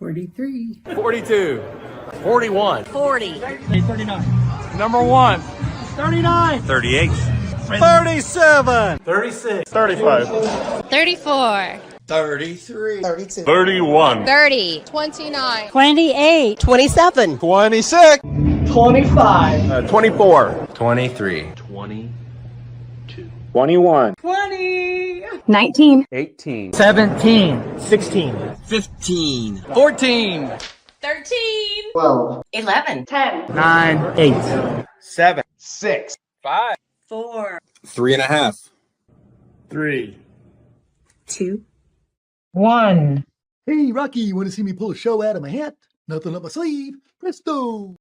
43. 42. 41. 40. 39. Number 1. 39. 38. 37. 36. 35. 34. 33. 32. 31. 30. 29. 28. 27. 26. 25. 24. 23. 21. 20. 19. 18. 17. 16. 15. 14. 13. 12. 11. 10. 9. 8. 7. 6. 5. 4. 3.5. 3. 2. 1. Hey, Rocky, you want to see me pull a show out of my hat? Nothing up my sleeve. Presto!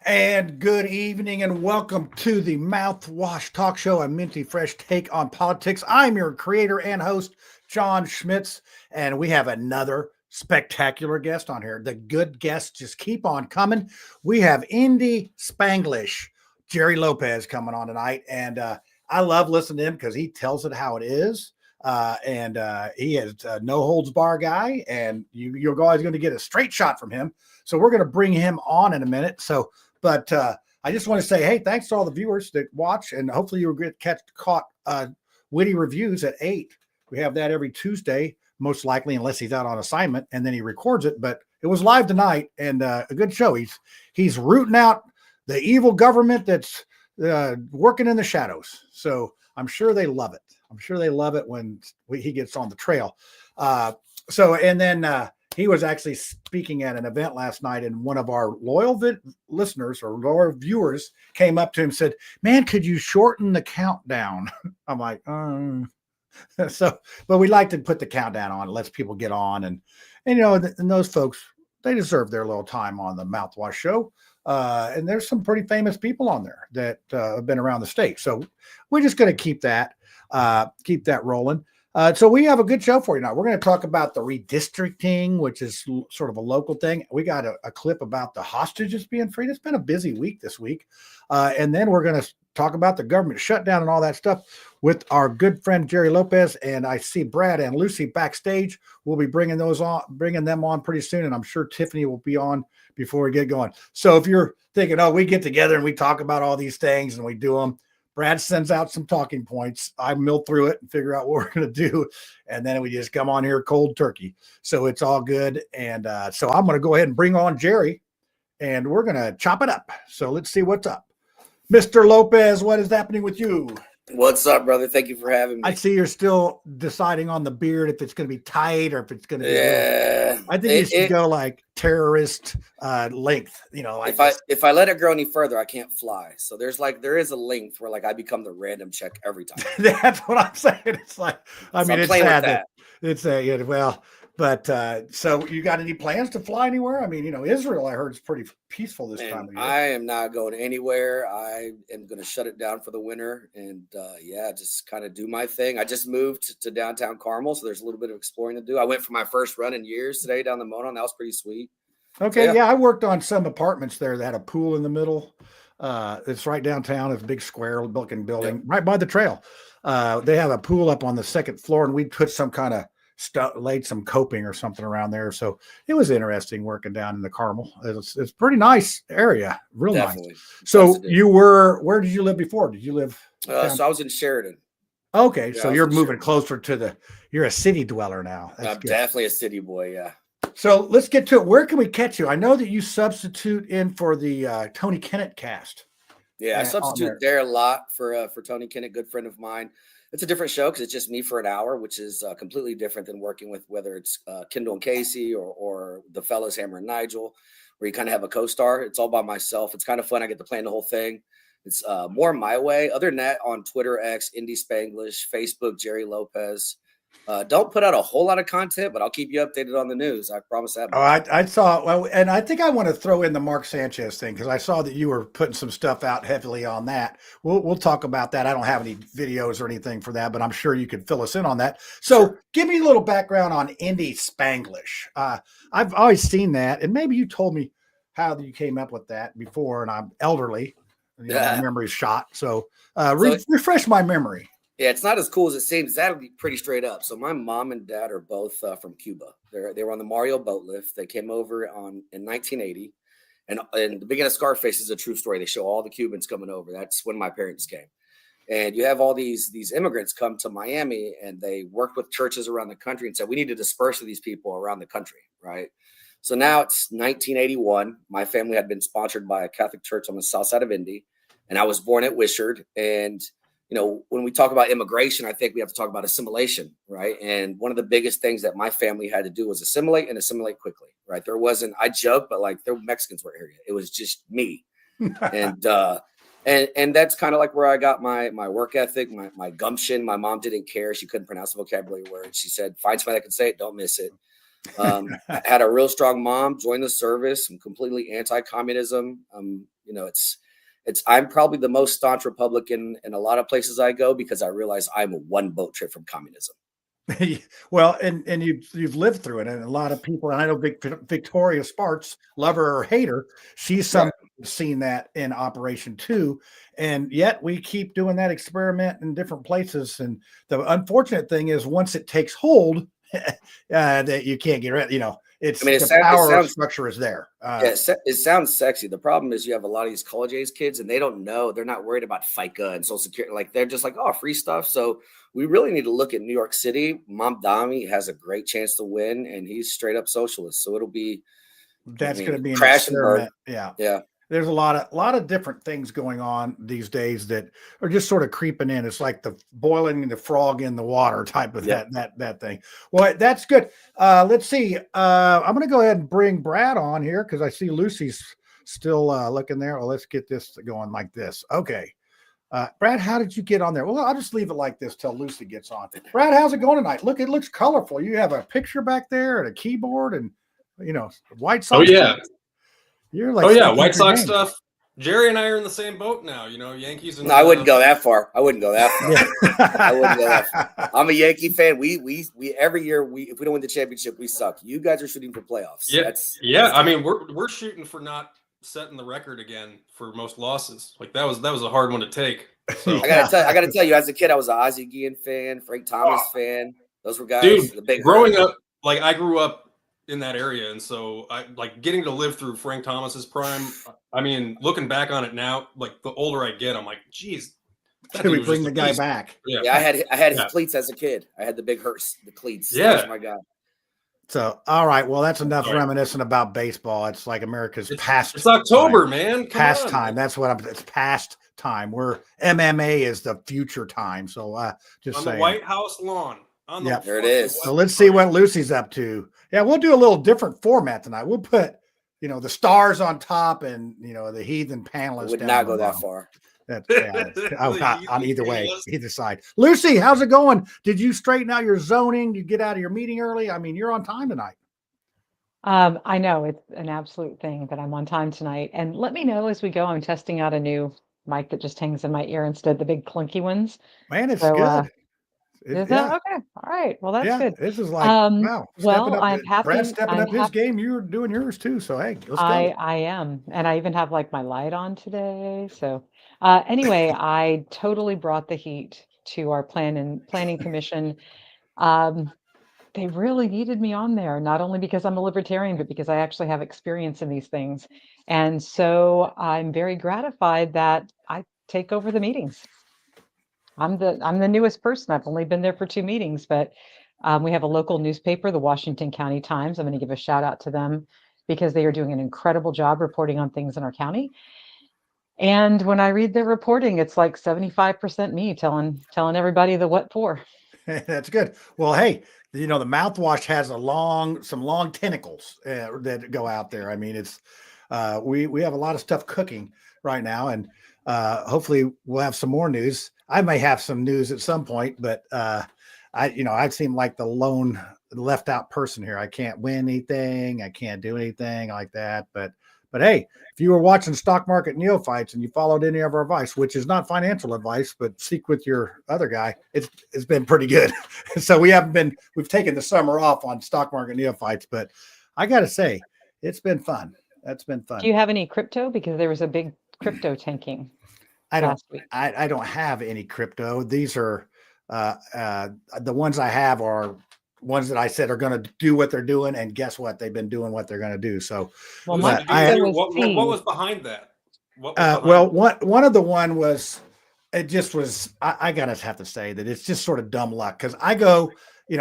And good evening and welcome to the Mouthwash Talk Show, a minty fresh take on politics. I'm your creator and host, John Schmitz, and we have another spectacular guest on here. The good guests just keep on coming. We have Indy Spanglish, Jerry Lopez coming on tonight, and I love listening to him because he tells it how it is. He is a no holds bar guy, and you're always going to get a straight shot from him. So we're going to bring him on in a minute. But I just want to say, hey, thanks to all the viewers that watch, and hopefully you'll get caught Witty Reviews at 8. We have that every Tuesday, most likely, unless he's out on assignment, and then he records it. But it was live tonight, and a good show. He's rooting out the evil government that's working in the shadows. So I'm sure they love it. I'm sure they love it when he gets on the trail. He was actually speaking at an event last night, and one of our loyal listeners or loyal viewers came up to him and said, "Man, could you shorten the countdown?" I'm like, but we like to put the countdown on. It lets people get on, and those folks, they deserve their little time on the Mouthwash Show. And there's some pretty famous people on there that have been around the state. So we're just going to keep that rolling. So we have a good show for you now. We're going to talk about the redistricting, which is sort of a local thing. We got a clip about the hostages being freed. It's been a busy week this week. And then we're going to talk about the government shutdown and all that stuff with our good friend, Jerry Lopez. And I see Brad and Lucy backstage. We'll be bringing them on pretty soon. And I'm sure Tiffany will be on before we get going. So if you're thinking, we get together and we talk about all these things and we do them, Brad sends out some talking points. I mill through it and figure out what we're going to do. And then we just come on here cold turkey. So it's all good. And so I'm going to go ahead and bring on Jerry, and we're going to chop it up. So let's see what's up. Mr. Lopez, what is happening with you? What's up, brother? Thank you for having me. I see you're still deciding on the beard, if it's going to be tight or if it's going to be. Yeah, I think you should go like terrorist length. If I let it grow any further, I can't fly. So there is a length where I become the random check every time. That's what I'm saying. It's like I'm it's playing sad with that. It's so you got any plans to fly anywhere? I mean, Israel, I heard, is pretty peaceful this time of year. I am not going anywhere. I am going to shut it down for the winter and just kind of do my thing. I just moved to downtown Carmel, so there's a little bit of exploring to do. I went for my first run in years today down the Monon. That was pretty sweet. Okay, so, I worked on some apartments there that had a pool in the middle. It's right downtown. It's a big square looking building right by the trail. They have a pool up on the second floor, and we put some kind of laid some coping or something around there. So it was interesting working down in the Carmel. It's pretty nice area, real definitely nice. So where did you live before? Did you live? So I was in Sheridan. Okay. So you're moving closer to you're a city dweller now. I'm definitely a city boy. Yeah. So let's get to it. Where can we catch you? I know that you substitute in for the Tony Kennett cast. Yeah, I substitute there a lot for Tony Kennett, good friend of mine. It's a different show because it's just me for an hour, which is completely different than working with whether it's Kendall and Casey or the fellas Hammer and Nigel, where you kind of have a co-star. It's all by myself. It's kind of fun. I get to plan the whole thing. It's more my way. Other than that, on Twitter, X, Indy Spanglish, Facebook, Jerry Lopez. Don't put out a whole lot of content, but I'll keep you updated on the news. I promise that. Oh, I saw. Well, and I think I want to throw in the Mark Sanchez thing because I saw that you were putting some stuff out heavily on that. We'll talk about that. I don't have any videos or anything for that, but I'm sure you could fill us in on that. So, Sure. Give me a little background on Indy Spanglish. I've always seen that, and maybe you told me how you came up with that before. And I'm elderly, my memory's shot. So, refresh my memory. Yeah, it's not as cool as it seems. That'll be pretty straight up. So my mom and dad are both from Cuba. They were on the Mario boat lift. They came over in 1980, and the beginning of Scarface is a true story. They show all the Cubans coming over. That's when my parents came, and you have all these immigrants come to Miami, and they worked with churches around the country and said we need to disperse these people around the country, right? So now it's 1981. My family had been sponsored by a Catholic church on the south side of Indy, and I was born at Wishart. And when we talk about immigration, I think we have to talk about assimilation, right? And one of the biggest things that my family had to do was assimilate and assimilate quickly, right? There wasn't, I joke, but like there Mexicans were here. It was just me. and that's kind of like where I got my work ethic, my gumption. My mom didn't care. She couldn't pronounce the vocabulary words. She said, find somebody that can say it, don't miss it. I had a real strong mom, joined the service. I'm completely anti-communism. I'm probably the most staunch Republican in a lot of places I go because I realize I'm one boat trip from communism. Well, and you've lived through it, and a lot of people, and I know Victoria Sparks, lover or hater, she's seen that in operation too, and yet we keep doing that experiment in different places. And the unfortunate thing is, once it takes hold, that you can't get rid. The power structure is there. It sounds sexy. The problem is you have a lot of these college age kids and they don't know. They're not worried about FICA and Social Security. Like they're just like, oh, free stuff. So we really need to look at New York City. Mamdani has a great chance to win, and he's straight up socialist. So it'll be going to be an crash and burn. Yeah. There's a lot of different things going on these days that are just sort of creeping in. It's like the boiling the frog in the water type of that thing. Well, that's good. Let's see. I'm going to go ahead and bring Brad on here because I see Lucy's still looking there. Well, let's get this going like this. Okay. Brad, how did you get on there? Well, I'll just leave it like this till Lucy gets on. Brad, how's it going tonight? Look, it looks colorful. You have a picture back there and a keyboard and, White Sox. Oh, yeah. You're like, White Sox stuff. Jerry and I are in the same boat now. Yankees. And no, I wouldn't go that far. I wouldn't go that far. I'm a Yankee fan. We every year if we don't win the championship, we suck. You guys are shooting for playoffs. Yeah. I mean, we're shooting for not setting the record again for most losses. Like that was a hard one to take. So. I gotta tell you, as a kid, I was an Ozzie Guillen fan, Frank Thomas fan. Those were guys. Dude, growing up, like I grew up in that area, and so I like getting to live through Frank Thomas's prime. I mean, looking back on it now, like the older I get, I'm like, geez, can we bring the guy back? Yeah, I had his cleats as a kid. I had the big Hearst, the cleats. Yeah, that's my guy. So, all right, well, that's enough reminiscing about baseball. It's like America's past. It's October, man. Past time. That's what it's past time. Where MMA is the future time. So, just on saying. The White House lawn. There it is. So let's see what Lucy's up to. Yeah, we'll do a little different format tonight. We'll put, the stars on top and, the heathen panelists. Would not go that far. On either side. Lucy, how's it going? Did you straighten out your zoning? Did you get out of your meeting early? I mean, you're on time tonight. I know it's an absolute thing that I'm on time tonight. And let me know as we go. I'm testing out a new mic that just hangs in my ear instead of the big clunky ones. Man, it's good. Is that okay? All right. Well, that's good. This is like wow. Well, I'm happy. Brad's stepping up his game. You're doing yours too. So hey, let's go. I am, and I even have like my light on today. So anyway, I totally brought the heat to our planning commission. They really needed me on there, not only because I'm a libertarian, but because I actually have experience in these things, and so I'm very gratified that I take over the meetings. I'm the newest person. I've only been there for 2 meetings, but we have a local newspaper, the Washington County Times. I'm going to give a shout out to them because they are doing an incredible job reporting on things in our county. And when I read their reporting, it's like 75% me telling everybody the what for. That's good. Well, hey, the Mouthwash has some long tentacles that go out there. I mean, it's we have a lot of stuff cooking right now, and hopefully we'll have some more news. I may have some news at some point, but I seem like the lone left out person here. I can't win anything. I can't do anything like that. But hey, if you were watching Stock Market Neophytes and you followed any of our advice, which is not financial advice, but seek with your other guy, it's been pretty good. So we've taken the summer off on Stock Market Neophytes, but I got to say, it's been fun. That's been fun. Do you have any crypto? Because there was a big crypto tanking last week. I don't have any crypto. These are the ones I have are ones that I said are going to do what they're doing, and guess what? They've been doing what they're going to do. So, what was behind that? One of the one was, it just was. I gotta have to say that it's just sort of dumb luck because I go,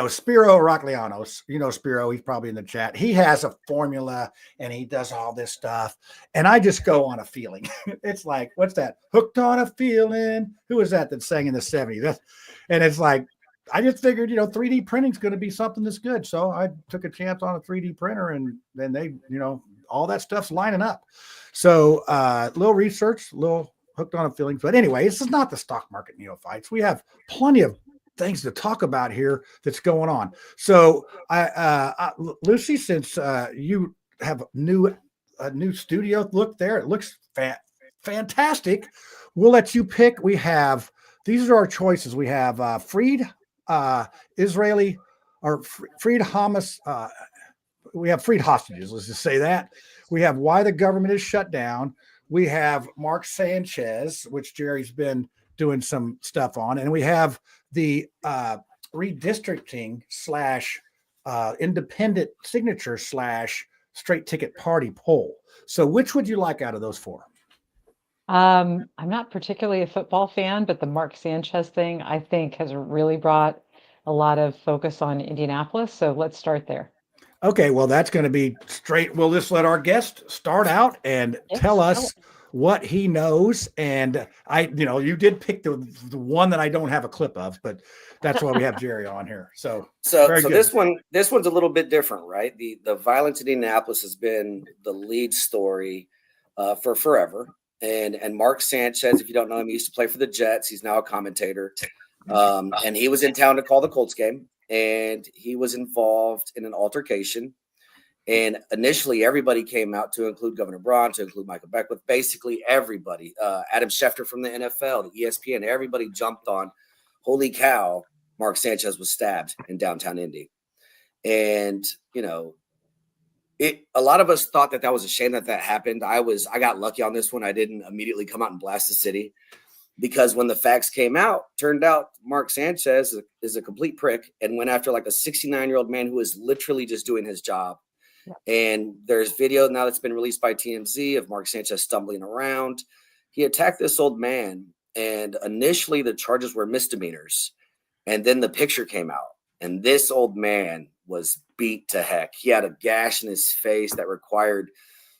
Spiro Rocklianos, Spiro, he's probably in the chat. He has a formula and he does all this stuff, and I just go on a feeling. It's like, what's that? Hooked on a feeling. Who was that sang in the 70s? And it's like, I just figured, 3D printing is going to be something that's good. So I took a chance on a 3D printer, and then they, all that stuff's lining up. So little research, little hooked on a feeling. But anyway, this is not the Stock Market Neophytes. We have plenty of things to talk about here that's going on. So Lucy, since you have a new studio look there, it looks fantastic. We'll let you pick. These are our choices. We have freed Israeli or freed Hamas. We have freed hostages. Let's just say that. We have why the government is shut down. We have Mark Sanchez, which Jerry's been doing some stuff on. And we have the redistricting / independent signature / straight ticket party poll. So which would you like out of those four? I'm not particularly a football fan, but the Mark Sanchez thing, I think, has really brought a lot of focus on Indianapolis. So let's start there. Okay, well, that's going to be straight. We'll just let our guest start out and tell us what he knows. And you did pick the one that I don't have a clip of, but that's why we have Jerry on here. So this one's a little bit different, right? The violence in Indianapolis has been the lead story for forever. And Mark Sanchez, if you don't know him, he used to play for the Jets. He's now a commentator. And he was in town to call the Colts game, and he was involved in an altercation. And initially, everybody came out, to include Governor Braun, to include Michael Beckwith, basically everybody. Adam Schefter from the NFL, the ESPN, everybody jumped on, holy cow, Mark Sanchez was stabbed in downtown Indy. And, a lot of us thought that was a shame that happened. I got lucky on this one. I didn't immediately come out and blast the city, because when the facts came out, turned out Mark Sanchez is a complete prick and went after like a 69-year-old man who was literally just doing his job. Yeah. And there's video now that's been released by TMZ of Mark Sanchez stumbling around. He attacked this old man, and initially the charges were misdemeanors. And then the picture came out, and this old man was beat to heck. He had a gash in his face that required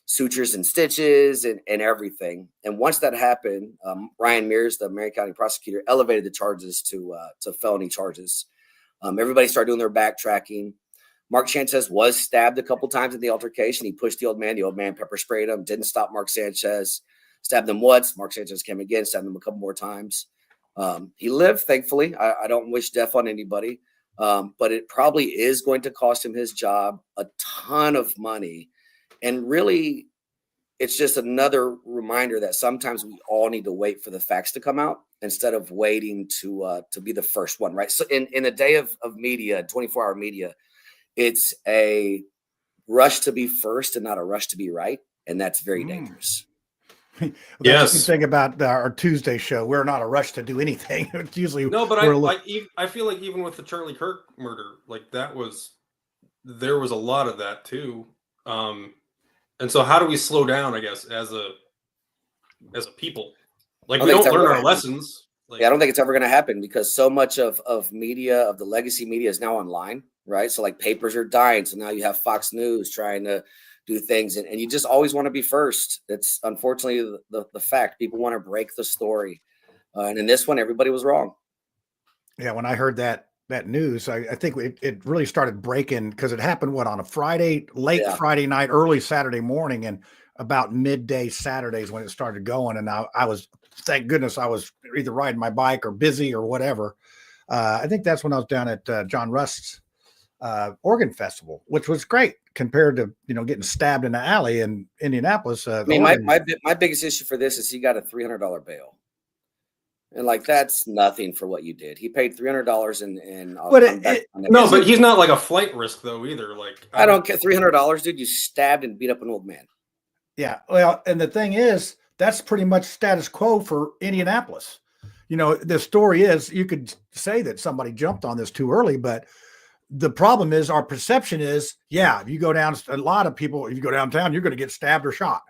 sutures and stitches and everything. And once that happened, Ryan Mears, the Marion County prosecutor, elevated the charges to felony charges. Everybody started doing their backtracking. Mark Sanchez was stabbed a couple times in the altercation. He pushed the old man. The old man pepper sprayed him, didn't stop Mark Sanchez. Stabbed him once. Mark Sanchez came again, stabbed him a couple more times. He lived, thankfully. I don't wish death on anybody. But it probably is going to cost him his job, a ton of money. And really, it's just another reminder that sometimes we all need to wait for the facts to come out instead of waiting to be the first one, right? So in a day of media, 24-hour media, it's a rush to be first and not a rush to be right. And that's very dangerous. Well, that's the good thing about our Tuesday show. We're not a rush to do anything. It's usually I feel like even with the Charlie Kirk murder, like there was a lot of that too. And so how do we slow down, I guess, as a people? Like, we don't learn our lessons. I don't think it's ever going to happen, because so much of media, of the legacy media, is now online, right? So like papers are dying. So now you have Fox News trying to do things, and you just always want to be first. It's unfortunately the fact. People want to break the story. And in this one, everybody was wrong. Yeah, when I heard that news, I think it really started breaking, because it happened on a Friday, late Friday night, early Saturday morning, and about midday Saturdays when it started going. And I was, thank goodness, I was either riding my bike or busy or whatever. I think that's when I was down at John Rust's organ festival, which was great compared to getting stabbed in the alley in Indianapolis. I mean, my biggest issue for this is he got a $300 bail, and like that's nothing for what you did. He paid $300 and but he's not like a flight risk though either. Like I don't get $300, dude. You stabbed and beat up an old man. Yeah, well, and the thing is, that's pretty much status quo for Indianapolis. The story is you could say that somebody jumped on this too early, but the problem is our perception is, if you go down, a lot of people, if you go downtown, you're going to get stabbed or shot,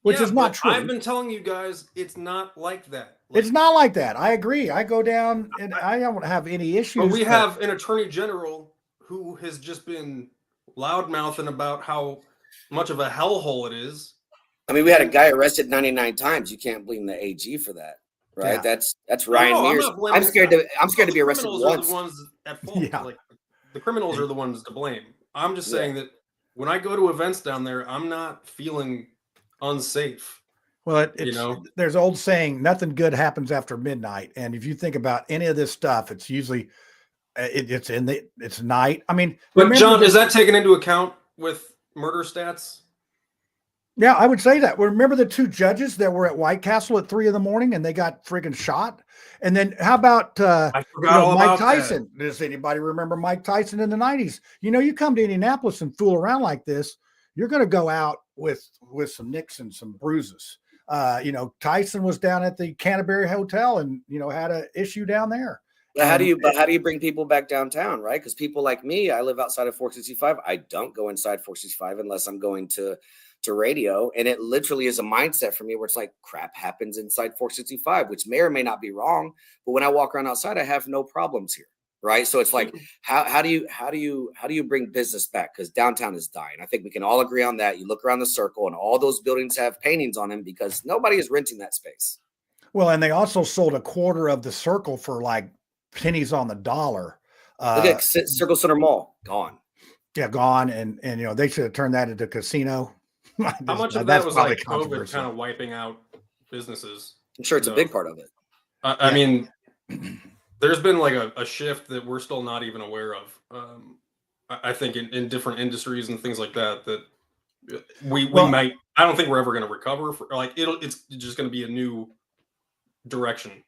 which is not true. I've been telling you guys, it's not like that. It's not like that. I agree. I go down and I don't have any issues. But we have an attorney general who has just been loud-mouthing about how much of a hellhole it is. I mean, we had a guy arrested 99 times. You can't blame the AG for that, right? Yeah. That's Ryan Mears. I'm scared to be arrested once. The ones at fault. Yeah. Like, the criminals are the ones to blame. I'm just saying that when I go to events down there, I'm not feeling unsafe. Well, there's old saying, nothing good happens after midnight. And if you think about any of this stuff, it's usually it's night. I mean, but John, is that taken into account with murder stats? Yeah, I would say that. Remember the 2 judges that were at White Castle at 3 a.m. and they got friggin' shot? And then how about I forgot all Mike about Tyson? That. Does anybody remember Mike Tyson in the 90s? You come to Indianapolis and fool around like this, you're going to go out with some nicks and some bruises. Tyson was down at the Canterbury Hotel and had an issue down there. But how do you bring people back downtown, right? Because people like me, I live outside of 465. I don't go inside 465 unless I'm going to radio, and it literally is a mindset for me where it's like crap happens inside 465, which may or may not be wrong, but when I walk around outside, I have no problems here, right? So it's like how do you bring business back? Because downtown is dying. I think we can all agree on that. You look around the circle, and all those buildings have paintings on them because nobody is renting that space. Well, and they also sold a quarter of the circle for like pennies on the dollar. Look at Circle Center Mall, gone. Yeah, gone, and they should have turned that into a casino. How much of that was like COVID kind of wiping out businesses? I'm sure it's a big part of it. I mean, there's been like a shift that we're still not even aware of. I think in different industries and things like that we might. I don't think we're ever going to recover. It's just going to be a new direction.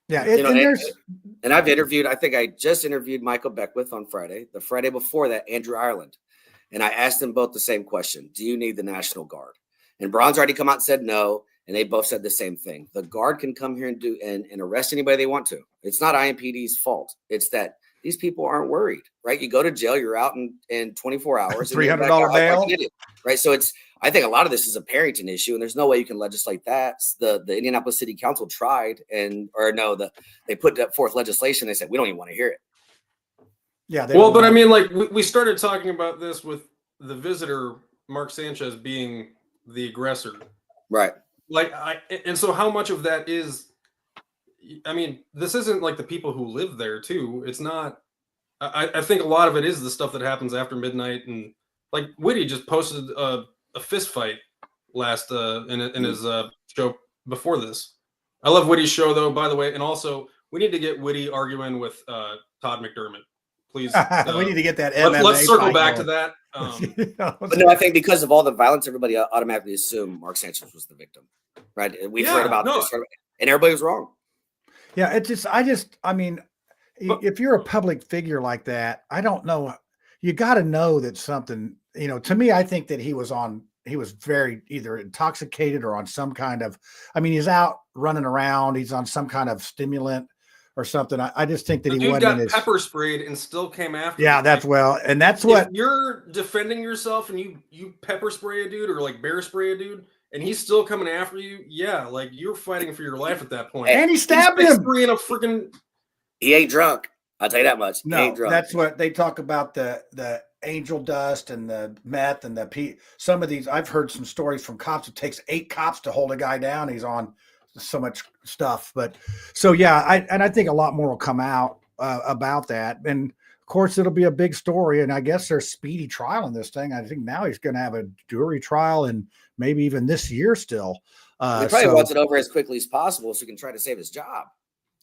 Yeah, and I've interviewed. I think I just interviewed Michael Beckwith on Friday. The Friday before that, Andrew Ireland. And I asked them both the same question. Do you need the National Guard? And Braun's already come out and said no. And they both said the same thing. The Guard can come here and arrest anybody they want to. It's not IMPD's fault. It's that these people aren't worried, right? You go to jail, you're out in 24 hours. $300 bail. Right. So I think a lot of this is a Parrington issue, and there's no way you can legislate that. The Indianapolis City Council tried they put forth legislation. They said, we don't even want to hear it. Yeah. But I mean, like we started talking about this with the visitor, Mark Sanchez, being the aggressor. Right. And so how much of that is, I mean, this isn't like the people who live there too. It's not, I think a lot of it is the stuff that happens after midnight. And like Whitty just posted a fist fight last in his show before this. I love Whitty's show though, by the way. And also we need to get Whitty arguing with Todd McDermott. Please, we need to get that. Let's circle back to that. But no, I think because of all the violence, everybody automatically assumed Mark Sanchez was the victim, right? We've heard about this, and everybody was wrong. Yeah, I mean, if you're a public figure like that, I don't know. You got to know that something. To me, I think that he was very either intoxicated or on some kind of. I mean, he's out running around. He's on some kind of stimulant or something. I just think that he wasn't pepper sprayed and still came after. Yeah, that's what if you're defending yourself and you pepper spray a dude or like bear spray a dude and he's still coming after you. Yeah, like you're fighting for your life at that point. And he stabbed him. Spraying a freaking. He ain't drunk. I'll tell you that much. No, he ain't drunk. That's what they talk about the angel dust and the meth and some of these. I've heard some stories from cops. It takes 8 cops to hold a guy down. He's on so much stuff, but so yeah, I think a lot more will come out about that, and of course it'll be a big story, and I guess there's speedy trial in this thing. I think now he's going to have a jury trial and maybe even this year still. He probably wants it over as quickly as possible so he can try to save his job.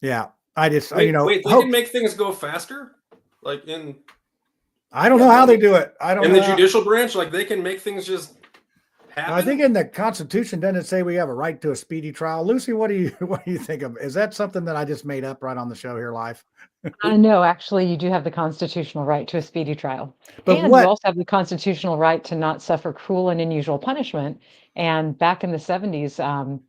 Yeah, I just, Wait, you know, wait, they hope, can make things go faster, like I don't know how they do it. I don't in know the how- judicial branch, like they can make things just happen. I think in the Constitution, doesn't it say we have a right to a speedy trial? Lucy, what do you think of? Is that something that I just made up right on the show here live? No, actually, you do have the constitutional right to a speedy trial. But And you what? also have the constitutional right to not suffer cruel and unusual punishment. And back in the 70s,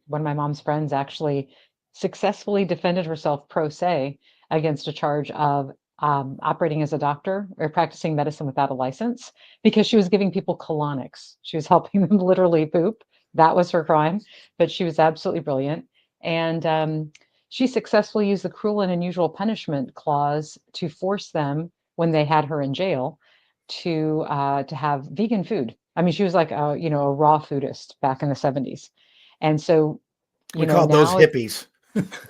one of my mom's friends actually successfully defended herself pro se against a charge of operating as a doctor or practicing medicine without a license because she was giving people colonics. She was helping them literally poop. That was her crime, but she was absolutely brilliant. And she successfully used the cruel and unusual punishment clause to force them, when they had her in jail, to have vegan food. I mean, she was like a raw foodist back in the 70s, and so We called those now hippies.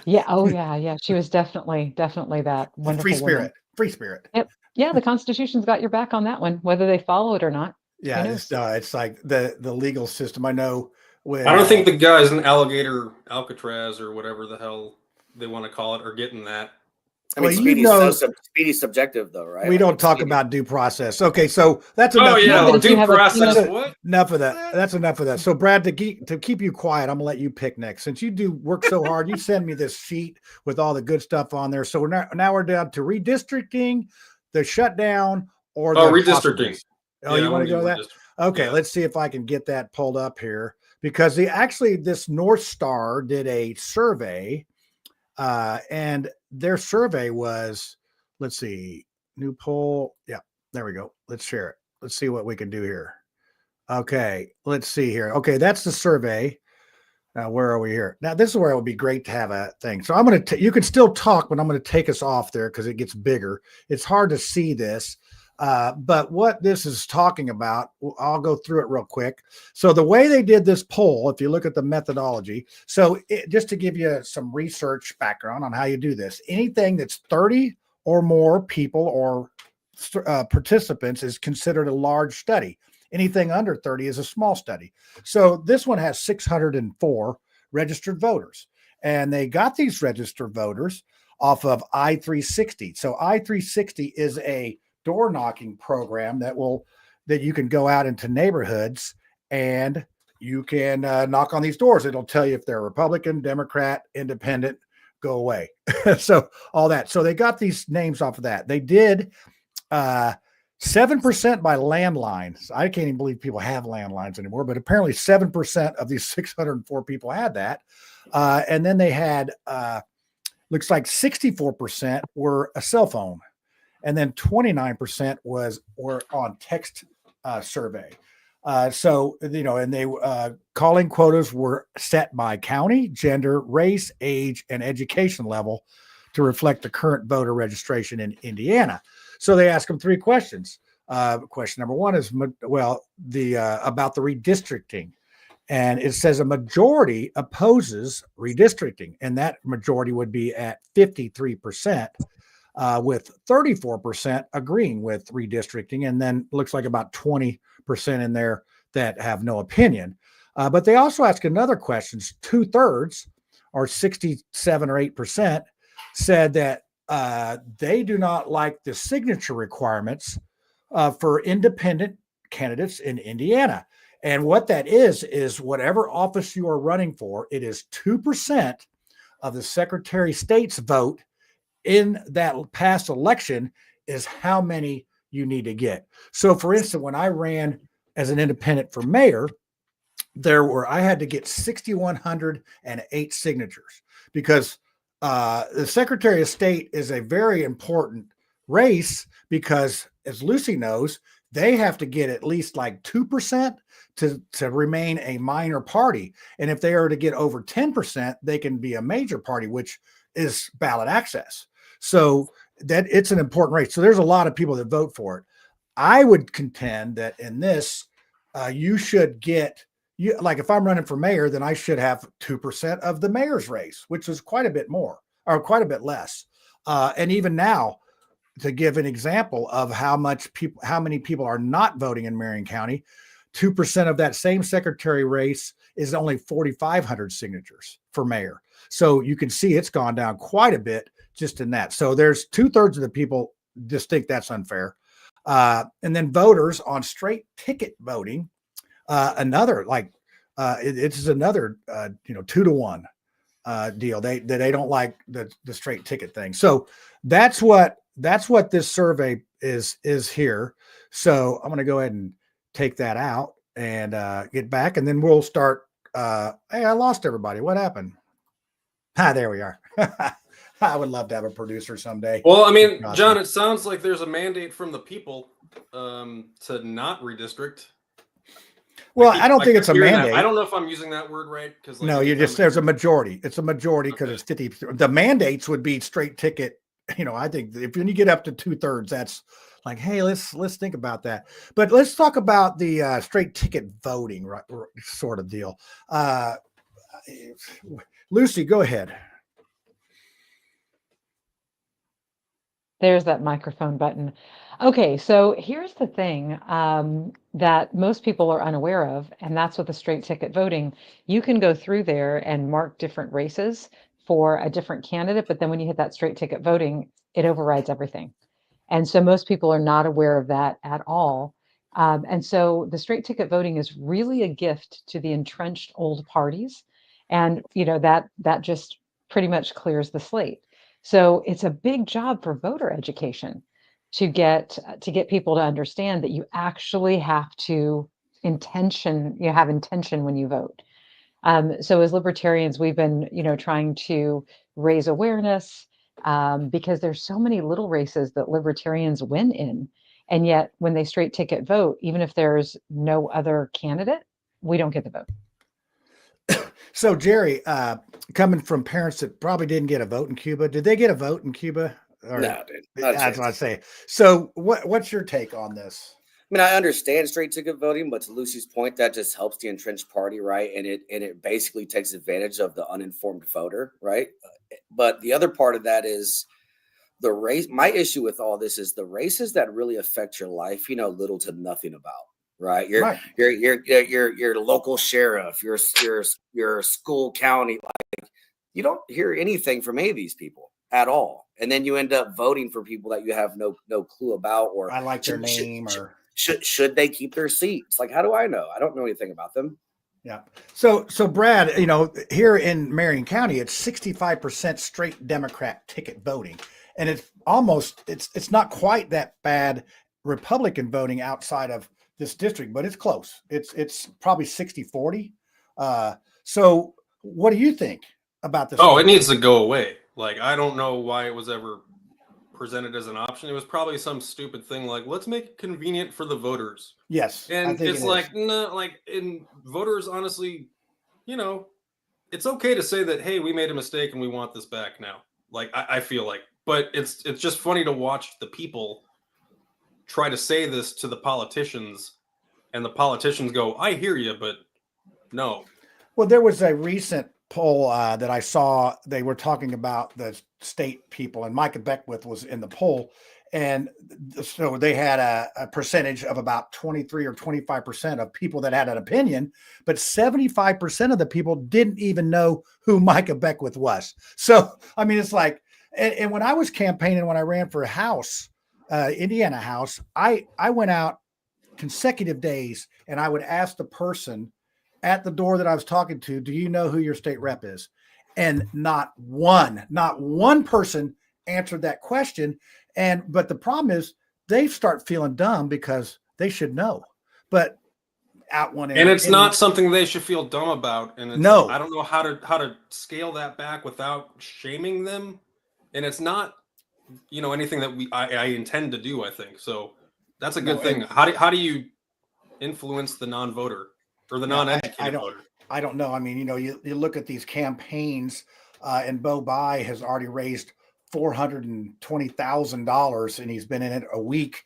yeah, oh yeah, she was definitely that wonderful Free woman. spirit. Free spirit. Yep. Yeah, the Constitution's got your back on that one, whether they follow it or not. Yeah, it's like the legal system. I know when I don't think the guys in Alligator Alcatraz or whatever the hell they want to call it are getting that. I mean, well, speedy's subjective, though, right? We don't talk about due process. Okay, so that's enough. Oh yeah, well, due process. What? Enough of that. That's enough of that. So, Brad, to keep you quiet, I'm gonna let you pick next. Since you do work so hard, you send me this sheet with all the good stuff on there. So now we're down to redistricting, the shutdown, or the redistricting. Oh, you want to go that? Okay, yeah. Let's see if I can get that pulled up here because this North Star did a survey, and their survey was, let's see, new poll. Yeah, there we go. Let's share it. Let's see what we can do here. Okay, let's see here. Okay, that's the survey. Now, where are we here? Now, this is where it would be great to have a thing. So I'm going to, you can still talk, but I'm going to take us off there because it gets bigger. It's hard to see this. But what this is talking about, I'll go through it real quick. So the way they did this poll, if you look at the methodology, just to give you some research background on how you do this, anything that's 30 or more people or participants is considered a large study. Anything under 30 is a small study. So this one has 604 registered voters, and they got these registered voters off of I-360. So I-360 is a door knocking program that you can go out into neighborhoods and you can knock on these doors. It'll tell you if they're Republican, Democrat, Independent, go away. So all that. So they got these names off of that. They did 7% by landlines. I can't even believe people have landlines anymore, but apparently 7% of these 604 people had that. And then they had, looks like 64% were a cell phone. And then 29% were on text survey. So, and they calling quotas were set by county, gender, race, age, and education level to reflect the current voter registration in Indiana. So they ask them 3 questions. Question number 1 is, about the redistricting. And it says a majority opposes redistricting, and that majority would be at 53%. With 34% agreeing with redistricting, and then looks like about 20% in there that have no opinion. But they also ask another question. 2/3, or 67 or 8%, said that they do not like the signature requirements for independent candidates in Indiana. And what that is whatever office you are running for, it is 2% of the Secretary of State's vote in that past election is how many you need to get. So for instance, when I ran as an independent for mayor, I had to get 6,108 signatures because the Secretary of State is a very important race because, as Lucy knows, they have to get at least like 2% to remain a minor party. And if they are to get over 10%, they can be a major party, which is ballot access. So that it's an important race. So there's a lot of people that vote for it. I would contend that in this, you should get, like if I'm running for mayor, then I should have 2% of the mayor's race, which is quite a bit more or quite a bit less. And even now, to give an example of how many people are not voting in Marion County, 2% of that same secretary race is only 4,500 signatures for mayor. So you can see it's gone down quite a bit just in that. So there's 2/3 of the people just think that's unfair. And then voters on straight ticket voting, another like it's another 2-to-1 deal. They don't like the straight ticket thing. So that's what this survey is here. So I'm going to go ahead and take that out and get back, and then we'll start. Hey, I lost everybody. What happened? There we are. I would love to have a producer someday. Well, I mean, awesome. John, it sounds like there's a mandate from the people to not redistrict. Well, I don't think it's a mandate. I don't know if I'm using that word right. Because no, there's a majority. It's a majority because it's 50. The mandates would be straight ticket. I think when you get up to 2/3, that's like, hey, let's think about that. But let's talk about the straight ticket voting right, sort of deal. Lucy, go ahead. There's that microphone button. Okay, so here's the thing that most people are unaware of, and that's with the straight ticket voting. You can go through there and mark different races for a different candidate, but then when you hit that straight ticket voting, it overrides everything. And so most people are not aware of that at all. And so the straight ticket voting is really a gift to the entrenched old parties. And that just pretty much clears the slate. So it's a big job for voter education to get people to understand that you actually have to have intention when you vote. So as libertarians, we've been, trying to raise awareness because there's so many little races that libertarians win in. And yet when they straight ticket vote, even if there's no other candidate, we don't get the vote. So Jerry, coming from parents that probably didn't get a vote in Cuba, did they get a vote in Cuba? Or, no, dude. That's what I say. So what's your take on this? I mean, I understand straight ticket voting, but to Lucy's point, that just helps the entrenched party, right? And it basically takes advantage of the uninformed voter, right? But the other part of that is the race. My issue with all this is the races that really affect your life, little to nothing about. Right. Your local sheriff, your school county, like you don't hear anything from any of these people at all. And then you end up voting for people that you have no clue about, or I like their name, or should they keep their seats? Like, how do I know? I don't know anything about them. Yeah. So Brad, here in Marion County, it's 65% straight Democrat ticket voting. And it's not quite that bad Republican voting outside of this district, but it's close. It's probably 60-40. So what do you think about this? Oh, it needs to go away. Like, I don't know why it was ever presented as an option. It was probably some stupid thing like, let's make it convenient for the voters. Yes. And it's like, no, like, in voters, honestly, it's okay to say that, hey, we made a mistake and we want this back now. Like, I feel like, but it's just funny to watch the people try to say this to the politicians, and the politicians go, I hear you, but no. Well, there was a recent poll that I saw. They were talking about the state people, and Micah Beckwith was in the poll. And so they had a percentage of about 23 or 25% of people that had an opinion, but 75% of the people didn't even know who Micah Beckwith was. So, I mean, it's like, and when I was campaigning, when I ran for a House, Indiana House, I went out consecutive days and I would ask the person at the door that I was talking to, do you know who your state rep is? And not one person answered that question. But the problem is they start feeling dumb because they should know. But out one end, and it's not something they should feel dumb about. And no, I don't know how to scale that back without shaming them. And it's not, anything that I intend to do, I think. So that's a good thing. How do you influence the non-voter or the non-educated voter? I don't know. I mean, you look at these campaigns, and Bo Bai has already raised $420,000 and he's been in it a week.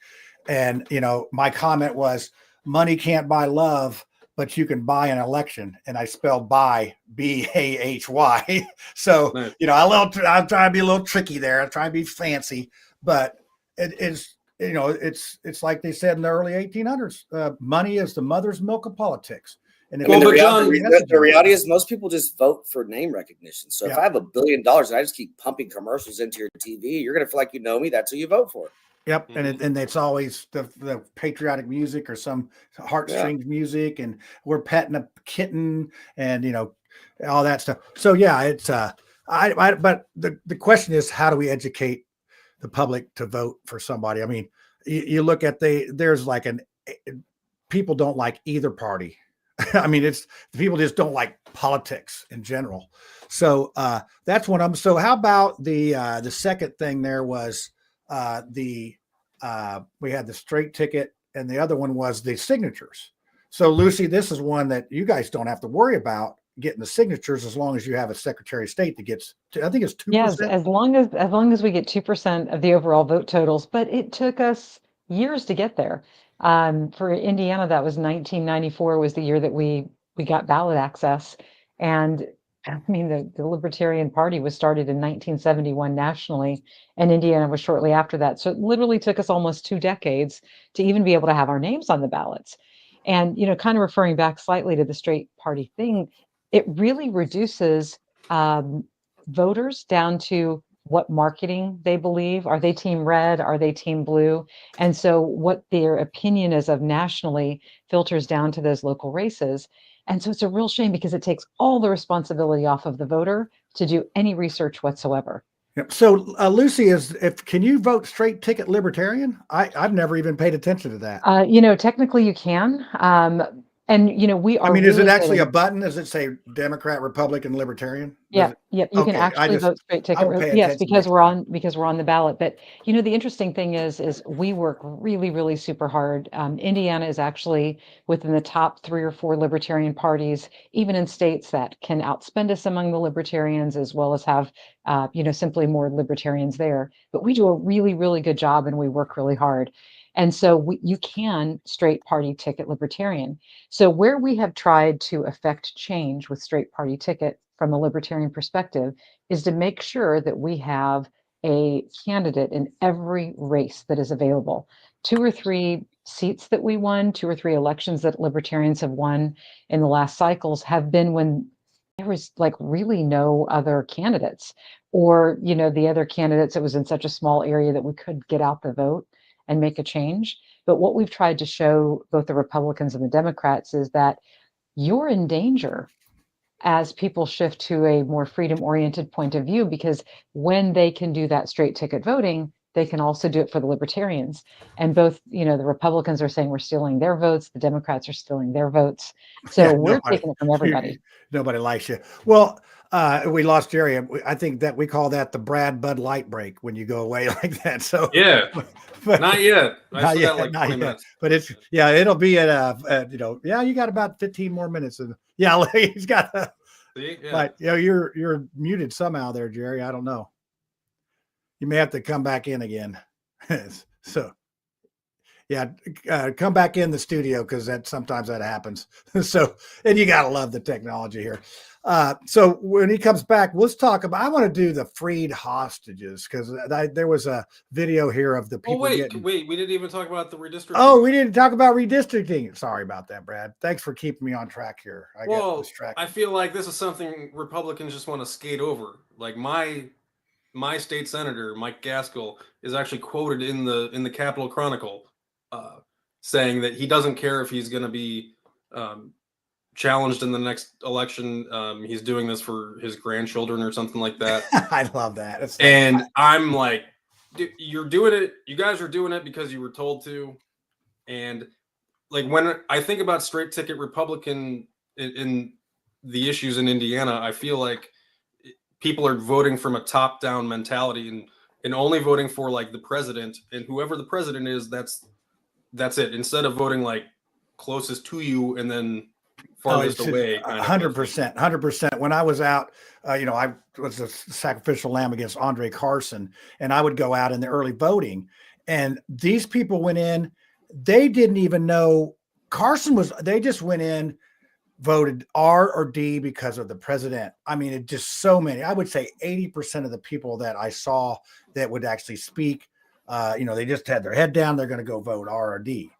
And, my comment was, money can't buy love, but you can buy an election. And I spelled buy, B-A-H-Y. So, I'm trying to be a little tricky there. I'm trying to be fancy, but it is, it's like they said in the early 1800s, money is the mother's milk of politics. And if Well, but the reality is most people just vote for name recognition. So if I have $1 billion and I just keep pumping commercials into your TV, you're going to feel like you know me. That's who you vote for. Yep, and it's always the patriotic music or some heartstrings music, and we're petting a kitten, and all that stuff. So yeah, it's but the question is, how do we educate the public to vote for somebody? I mean, you look at there's like people don't like either party. I mean, it's people just don't like politics in general. So that's one. So how about the second thing there was we had the straight ticket, and the other one was the signatures. So Lucy, this is one that you guys don't have to worry about getting the signatures as long as you have a Secretary of State that gets, I think it's 2%. Yes, as long as we get 2% of the overall vote totals, but it took us years to get there. For Indiana, that was 1994 was the year that we got ballot access. And I mean, the Libertarian Party was started in 1971 nationally, and Indiana was shortly after that. So it literally took us almost 2 decades to even be able to have our names on the ballots. And, kind of referring back slightly to the straight party thing, it really reduces voters down to what marketing they believe. Are they team red? Are they team blue? And so what their opinion is of nationally filters down to those local races. And so it's a real shame because it takes all the responsibility off of the voter to do any research whatsoever. Yep. So Lucy, can you vote straight ticket Libertarian? I've never even paid attention to that. Technically you can. And we are. I mean, is it actually a button? Does it say Democrat, Republican, Libertarian? Yeah, you can actually vote straight ticket. Yes, because we're on the ballot. But the interesting thing is we work really, really super hard. Indiana is actually within the top 3 or 4 Libertarian parties, even in states that can outspend us among the Libertarians, as well as have simply more Libertarians there. But we do a really, really good job, and we work really hard. And so you can straight party ticket Libertarian. So where we have tried to affect change with straight party ticket from a Libertarian perspective is to make sure that we have a candidate in every race that is available. 2 or 3 seats that we won, 2 or 3 elections that Libertarians have won in the last cycles have been when there was like really no other candidates, or the other candidates, it was in such a small area that we could get out the vote and make a change. But what we've tried to show both the Republicans and the Democrats is that you're in danger as people shift to a more freedom-oriented point of view, because when they can do that straight ticket voting, they can also do it for the Libertarians. And both, the Republicans are saying we're stealing their votes, the Democrats are stealing their votes. So we're taking it from everybody. Nobody likes you. Well, we lost Jerry. I think that we call that the Brad Bud Light break when you go away like that. So yeah, but not yet. I still got like 20 minutes. But it'll be at you got about 15 more minutes. And he's got but you're muted somehow there, Jerry. I don't know. You may have to come back in again. So come back in the studio, because sometimes that happens. So, and you gotta love the technology here. So when he comes back, let's talk about. I want to do the freed hostages, because there was a video here of the people. Wait, we didn't even talk about the redistricting. Oh, we didn't talk about redistricting. Sorry about that, Brad. Thanks for keeping me on track here. I feel like this is something Republicans just want to skate over. Like my state senator, Mike Gaskill, is actually quoted in the Capitol Chronicle saying that he doesn't care if he's going to be challenged in the next election. He's doing this for his grandchildren or something like that. I love that. And I'm like, you're doing it. You guys are doing it because you were told to. And like, when I think about straight ticket Republican in the issues in Indiana, I feel like people are voting from a top down mentality and only voting for like the president, and whoever the president is, that's it. Instead of voting like closest to you and then farthest away. 100%. When I was out, I was a sacrificial lamb against Andre Carson, and I would go out in the early voting, and these people went in, they didn't even know they just went in, voted R or D because of the president. I mean, it just so many. I would say 80% of the people that I saw that would actually speak, they just had their head down. They're going to go vote R or D.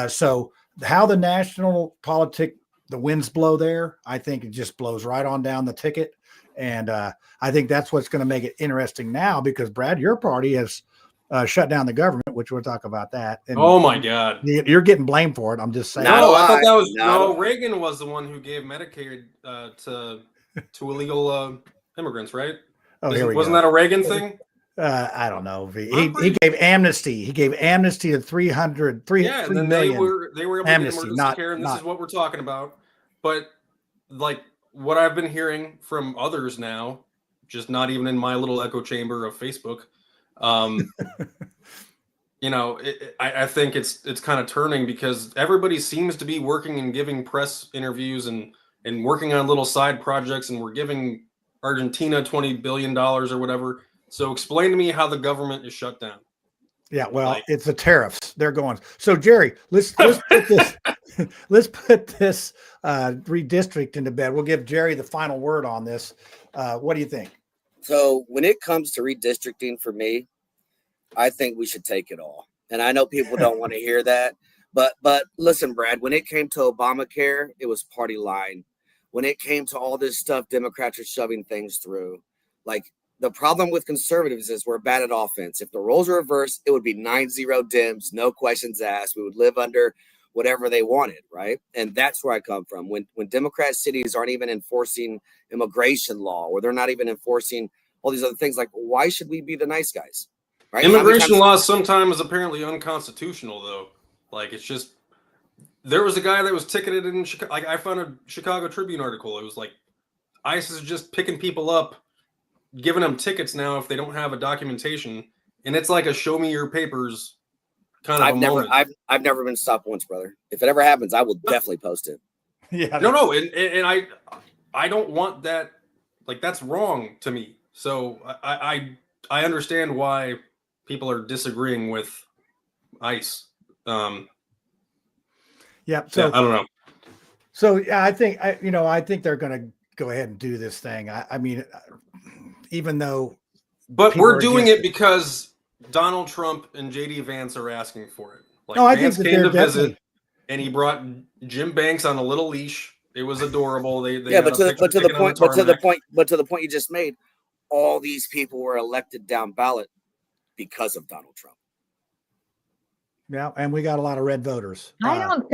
So how the national politic the winds blow there, I think it just blows right on down the ticket. And I think that's what's going to make it interesting now, because Brad, your party has shut down the government, which we'll talk about that. And oh my God, you're getting blamed for it. I'm just saying. Not a I thought that lie. was Not a no. lie. Reagan was the one who gave Medicaid to illegal immigrants, right? Oh, here we Wasn't go. that a Reagan thing? I don't know. He gave amnesty. He gave amnesty to 3 Yeah, and then million. they were able amnesty, to get emergency care, and this is what we're talking about. But like what I've been hearing from others now, just not even in my little echo chamber of Facebook, you know, I think it's kind of turning, because everybody seems to be working and giving press interviews and working on little side projects, and we're giving Argentina $20 billion or whatever. So explain to me how the government is shut down. Yeah, well, it's the tariffs. They're going. So Jerry, let's put this let's put this redistricting to bed. We'll give Jerry the final word on this. What do you think? So when it comes to redistricting, for me, I think we should take it all. And I know people don't want to hear that, but listen, Brad, when it came to Obamacare, it was party line. When it came to all this stuff, Democrats are shoving things through. Like, the problem with conservatives is we're bad at offense. If the roles were reversed, it would be 9-0 Dems, no questions asked. We would live under whatever they wanted, right? And that's where I come from. When Democrat cities aren't even enforcing immigration law, or they're not even enforcing all these other things, like, why should we be the nice guys? Right? Immigration law sometimes is apparently unconstitutional, though. Like, it's just, there was a guy that was ticketed in Chicago. Like, I found a Chicago Tribune article. It was like, ICE is just picking people up, giving them tickets now if they don't have a documentation, and it's like a show me your papers kind of moment. I've never been stopped once, brother. If it ever happens, I will definitely post it. Yeah. No, and I don't want that. Like, that's wrong to me. So I understand why people are disagreeing with ICE. Yeah. So I don't know. So yeah, I think they're going to go ahead and do this thing. I mean, even though, but we're doing it because Donald Trump and JD Vance are asking for it. Like, no, I Vance think came to definitely visit, and he brought Jim Banks on a little leash. It was adorable. They yeah, but to the point you just made, all these people were elected down ballot because of Donald Trump. Yeah, and we got a lot of red voters. I don't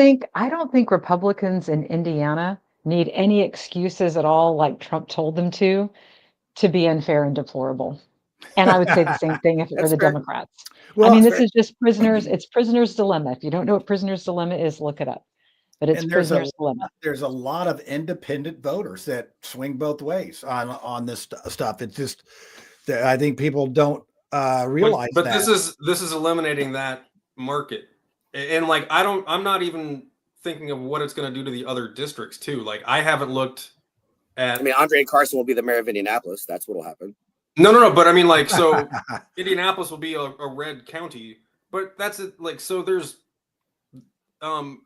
think Republicans in Indiana need any excuses at all, like Trump told them to be unfair and deplorable. And I would say the same thing if it were the Democrats. Well, I mean, this is just it's prisoner's dilemma. If you don't know what prisoner's dilemma is, look it up. But it's prisoner's dilemma. There's a lot of independent voters that swing both ways on this stuff. It's just that I think people don't realize but that. This is eliminating that market. And like, I'm not even thinking of what it's going to do to the other districts too. Like, I haven't looked at, I mean, Andre Carson will be the mayor of Indianapolis. That's what'll happen. No. But I mean, like, so Indianapolis will be a red county, but that's it. Like, so there's 7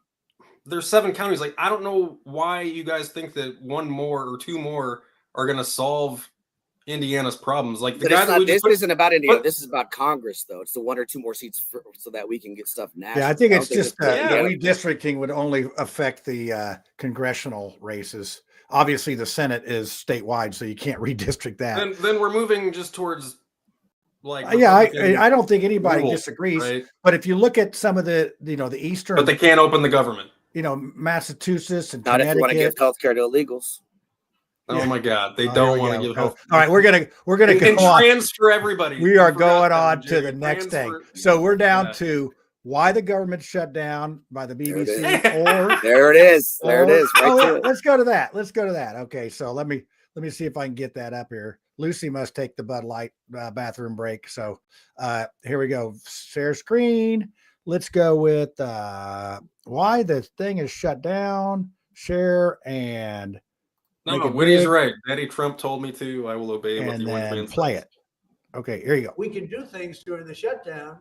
counties. Like, I don't know why you guys think that one more or 2 more are going to solve Indiana's problems. Like, the guy this isn't about Indiana. This is about Congress, though. It's the 1 or 2 more seats so that we can get stuff national. Yeah, I think it's just redistricting would only affect the congressional races. Obviously, the Senate is statewide, so you can't redistrict that. Then we're moving just towards, like, I don't think anybody disagrees. Right? But if you look at some of the eastern, but they can't open the government. Massachusetts and not Connecticut. If you want to give health care to illegals. Oh my God, they don't want to give health. All right, we're gonna and transfer everybody. We are going on to the next thing. So we're down to why the government shut down by the BBC, or there it is. Right let's go to that. Okay, so let me see if I can get that up here. Lucy must take the Bud Light bathroom break. So here we go. Share screen. Let's go with why the thing is shut down. Share and no, Witty's right. Daddy Trump told me to. I will obey him. And then play it. Okay, here you go. We can do things during the shutdown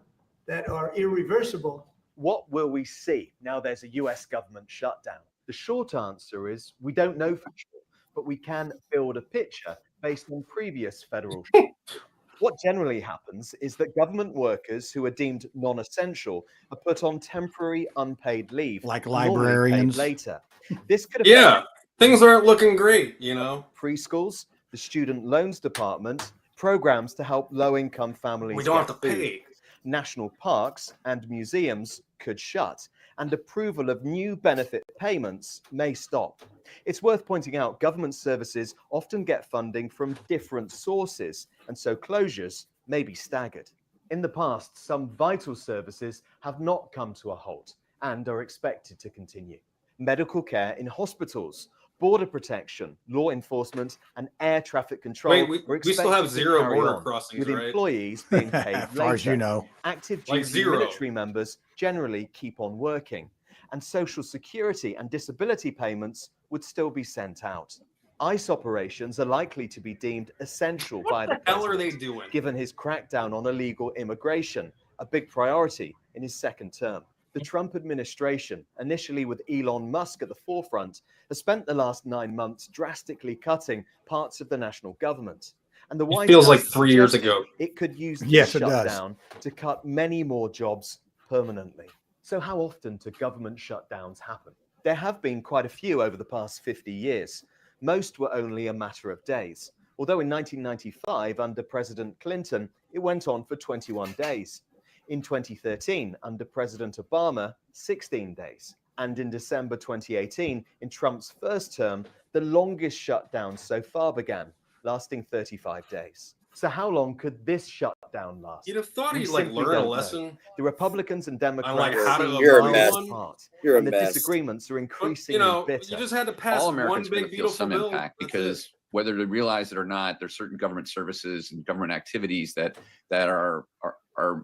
that are irreversible. What will we see now there's a US government shutdown? The short answer is we don't know for sure, but we can build a picture based on previous federal shutdowns. What generally happens is that government workers who are deemed non-essential are put on temporary unpaid leave, Like normally paid librarians. later. This could affect Yeah, things aren't looking great, you know. preschools, the student loans department, programs to help low-income families We don't have get to food. pay. National parks and museums could shut, and approval of new benefit payments may stop. It's worth pointing out government services often get funding from different sources, and so closures may be staggered. In the past, some vital services have not come to a halt and are expected to continue. Medical care in hospitals, border protection, law enforcement, and air traffic control Wait, are we still have expected to zero carry border on, crossings, with right? employees being paid As far as you later. know. Active Like duty zero. military members generally keep on working, and social security and disability payments would still be sent out. ICE operations are likely to be deemed essential by the What the hell are they president, doing? given his crackdown on illegal immigration, a big priority in his second term. The Trump administration, initially with Elon Musk at the forefront, has spent the last 9 months drastically cutting parts of the national government. And the White feels House like 3 years suggested ago. it could use this Yes, it does. shutdown to cut many more jobs permanently. So how often do government shutdowns happen? There have been quite a few over the past 50 years. Most were only a matter of days. Although in 1995, under President Clinton, it went on for 21 days. In 2013, under President Obama, 16 days. And in December 2018, in Trump's first term, the longest shutdown so far began, lasting 35 days. So how long could this shutdown last? You'd have thought We he'd like simply learn a don't know. lesson. The Republicans and Democrats like how to seem You're a miles mess. apart, You're a and the mess. disagreements are But, increasingly you know, bitter. you just had to pass All one Americans are going big to feel beautiful some bill. impact That's because it. whether they realize it or not, there's certain government services and government activities that are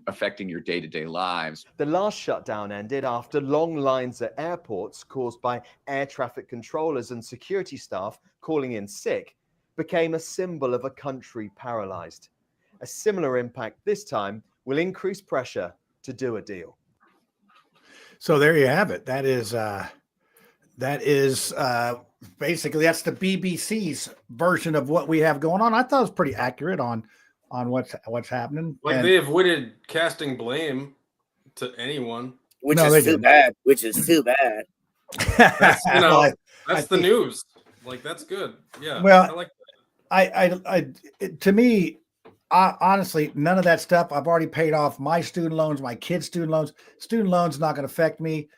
affecting your day-to-day lives. The last shutdown ended after long lines at airports caused by air traffic controllers and security staff calling in sick became a symbol of a country paralyzed. A similar impact this time will increase pressure to do a deal. So there you have it. That is basically that's the BBC's version of what we have going on. I thought it was pretty accurate on what's happening. Like And they avoided casting blame to anyone. Which No, they is too didn't. bad. Which is too bad. That's, you know, Well, that's the think- news. Like that's good. Yeah. Well, I like to me, honestly, none of that stuff. I've already paid off my student loans, my kids' student loans. Student loans not going to affect me.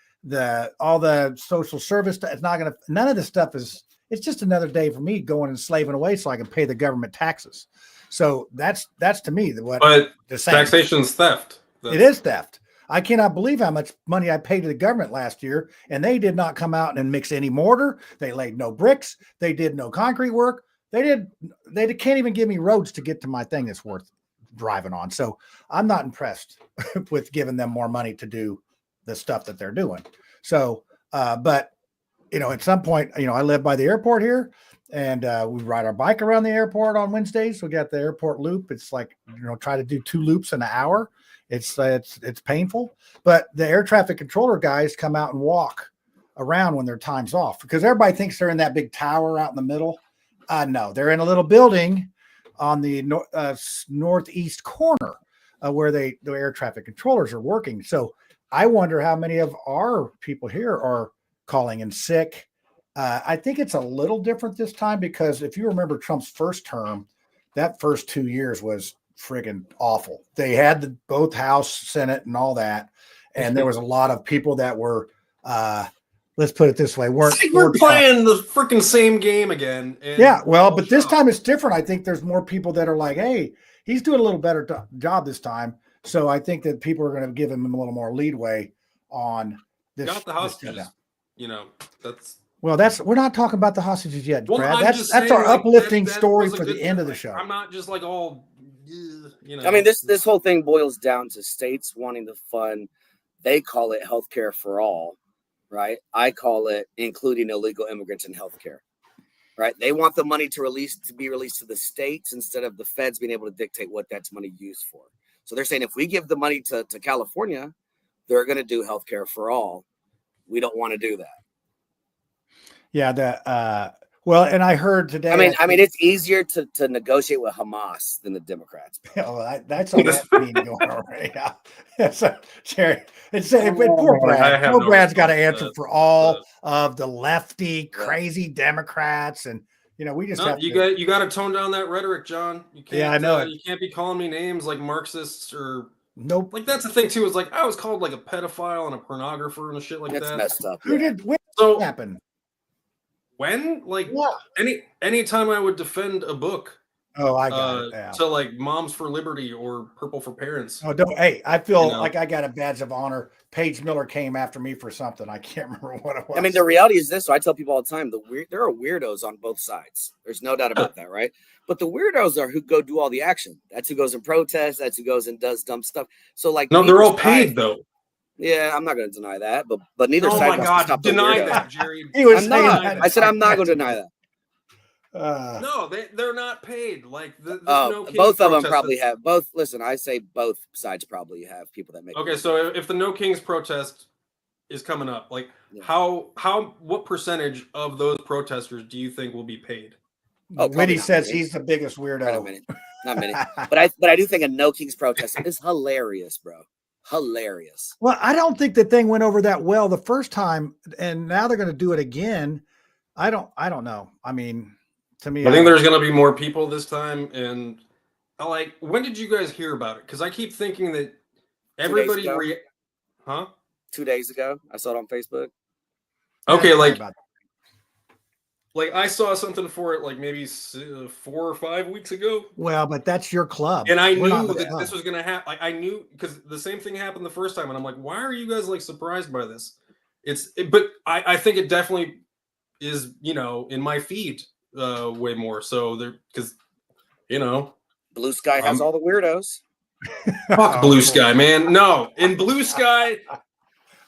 All the social service stuff, it's not going to. None of this stuff is. It's just another day for me going and slaving away so I can pay the government taxes. So that's to me what. But the same. taxation's theft. It is theft. I cannot believe how much money I paid to the government last year, and they did not come out and mix any mortar. They laid no bricks. They did no concrete work. They can't even give me roads to get to my thing that's worth driving on. So I'm not impressed with giving them more money to do the stuff that they're doing. So, but you know, at some point, you know, I live by the airport here, and we ride our bike around the airport on Wednesdays. We got the airport loop. It's like, you know, try to do 2 loops in an hour. It's painful, but the air traffic controller guys come out and walk around when their time's off because everybody thinks they're in that big tower out in the middle. No, they're in a little building on the northeast corner where the air traffic controllers are working. So I wonder how many of our people here are calling in sick. I think it's a little different this time because if you remember Trump's first term, that first 2 years was friggin' awful. They had both House, Senate, and all that, and there was a lot of people that were, let's put it this way, we're playing the freaking same game again. And yeah, well, but this time it's different. I think there's more people that are like, hey, he's doing a little better job this time. So I think that people are going to give him a little more leadway on this. Got the hostages. You know, that's. Well, we're not talking about the hostages yet, Well, Brad. I'm That's just our saying, like, uplifting that story was a for the good end thing. of the show. I'm not just like all, you know. I mean, this whole thing boils down to states wanting to fund. They call it healthcare for all, right? I call it including illegal immigrants in healthcare, right? They want the money to be released to the states instead of the feds being able to dictate what that's money used for. So they're saying if we give the money to California, they're going to do healthcare for all. We don't want to do that. Yeah, Well, and I heard today. I mean, it's easier to negotiate with Hamas than the Democrats. That's a left lean going on right now. So, Jerry, poor Brad. Poor Brad's got to answer for all of the lefty, crazy Democrats, and we just have you got to tone down that rhetoric, John. You can't, I know you can't be calling me names like Marxists or. Nope. Like that's the thing too. Is like I was called like a pedophile and a pornographer and shit like that. Messed up. Who did? When happen? When? Like any time I would defend a book. Oh, I got it. Yeah. So like Moms for Liberty or Purple for Parents. Oh, don't. Hey, I feel like I got a badge of honor. Paige Miller came after me for something. I can't remember what it was. I mean, the reality is this. So I tell people all the time, there are weirdos on both sides. There's no doubt about that, right? But the weirdos are who go do all the action. That's who goes and protests. That's who goes and does dumb stuff. So like, no, they're all paid though. Yeah, I'm not going to deny that. But neither side. Oh my God, deny that, Jerry. I'm not. I said I'm not going to deny that. No, they're not paid. Like both of them probably have both. Listen, I say both sides probably have people that make. Okay, so if the No Kings protest is coming up, like what percentage of those protesters do you think will be paid? Oh, Whitty says he's the biggest weirdo. Not many. But I do think a No Kings protest is hilarious, bro. Hilarious. Well, I don't think the thing went over that well the first time, and now they're going to do it again. I don't know. I mean. To me, I think there's going to be more people this time. And when did you guys hear about it? Because I keep thinking that everybody, 2 days ago, I saw it on Facebook. Okay, like I saw something for it, like maybe 4 or 5 weeks ago. Well, but that's your club, and I knew that this was going to happen. Like I knew because the same thing happened the first time, and I'm like, why are you guys like surprised by this? But I think it definitely is, in my feed. Way more so there because Blue Sky has all the weirdos. Fuck Blue Sky, man. No, in Blue Sky,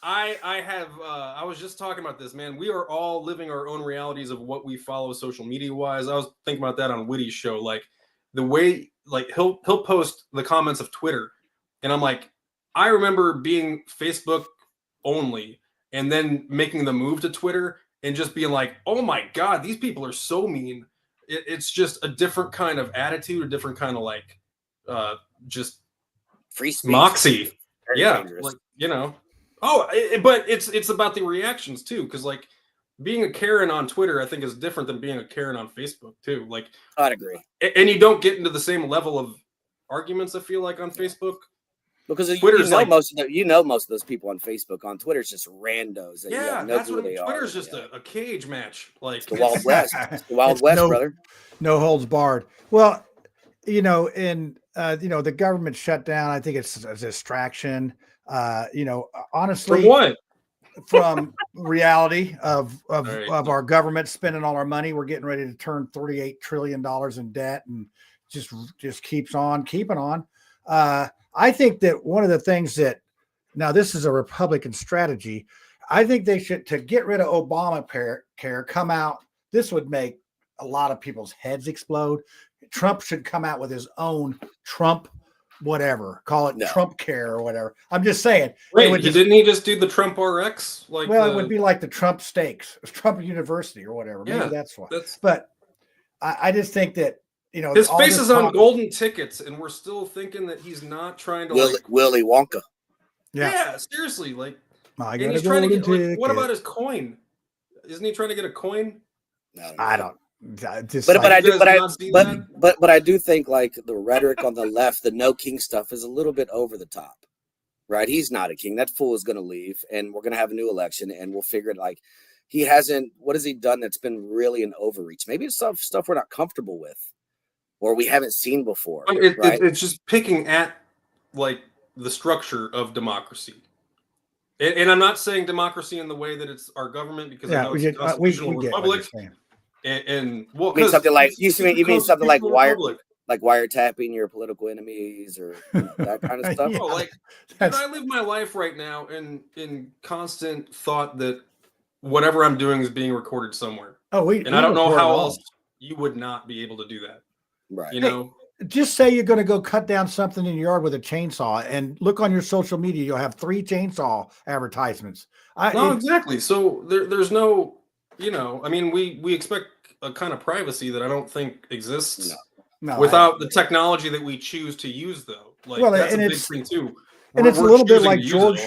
I was just talking about this, man. We are all living our own realities of what we follow social media wise. I was thinking about that on Whitty's show, like the way like he'll post the comments of Twitter, and I'm like, I remember being Facebook only and then making the move to Twitter. And just being like, oh my God, these people are so mean. It's just a different kind of attitude, a different kind of like, just free speech, moxie. Very dangerous. Like but it's about the reactions too, because like being a Karen on Twitter, I think is different than being a Karen on Facebook too. Like I'd agree, and you don't get into the same level of arguments. I feel like on Facebook. Because Twitter's most of those people on Facebook. On Twitter, it's just randos. That's what Twitter's just a cage match. Like it's the Wild West. It's the Wild West, brother. No holds barred. Well, the government shutdown. I think it's a distraction. Honestly, from what? From reality of our government spending all our money. We're getting ready to turn $38 trillion in debt, and just keeps on keeping on. I think that one of the things that now this is a Republican strategy. I think they should, to get rid of Obamacare, come out. This would make a lot of people's heads explode. Trump should come out with his own Trump, whatever, call it Trump Care or whatever. I'm just saying. Wait, didn't he just do the Trump RX? Like, it would be like the Trump Stakes, Trump University or whatever. Maybe that's what. But I just think that. His face is on golden tickets, and we're still thinking that he's not trying to Willy Wonka. Yeah, seriously, like, and he's trying to get. Like, what about his coin? Isn't he trying to get a coin? I don't. But I do think like the rhetoric on the left, the No King stuff is a little bit over the top, right? He's not a king. That fool is going to leave, and we're going to have a new election, and we'll figure it. Like, he hasn't. What has he done that's been really an overreach? Maybe it's stuff we're not comfortable with. Or we haven't seen before. It's just picking at like the structure of democracy, and I'm not saying democracy in the way that it's our government because I know it's a constitutional republic. And well, you mean something like you mean something like wiretapping your political enemies or that kind of stuff. No, like I live my life right now in constant thought that whatever I'm doing is being recorded somewhere. I don't know how else you would not be able to do that. Right. Just say you're going to go cut down something in your yard with a chainsaw and look on your social media. You'll have 3 chainsaw advertisements. Exactly. So there's no, I mean, we expect a kind of privacy that I don't think exists No, without the technology that we choose to use, though. Like, well, that's a and big thing too. And it's a little bit like George,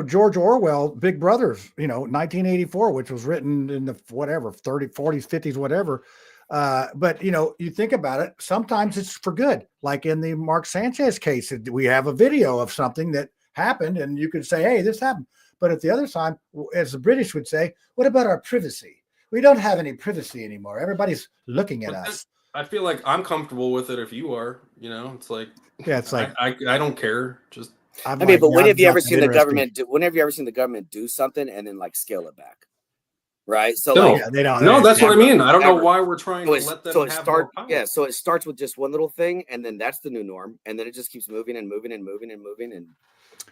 George Orwell, Big Brothers, 1984, which was written in the 30s, 40s, 50s, whatever. But you think about it, sometimes it's for good. Like in the Mark Sanchez case, we have a video of something that happened and you could say, hey, this happened. But at the other time, as the British would say, what about our privacy? We don't have any privacy anymore. Everybody's looking at us. I feel like I'm comfortable with it if you are, it's like, yeah, it's like, I don't care. Just, but when have you ever seen the government do something and then like scale it back? Right. So they don't. No, that's what I mean. I don't know why we're trying to let them have more power. Yeah. So it starts with just one little thing, and then that's the new norm, and then it just keeps moving and moving and moving and moving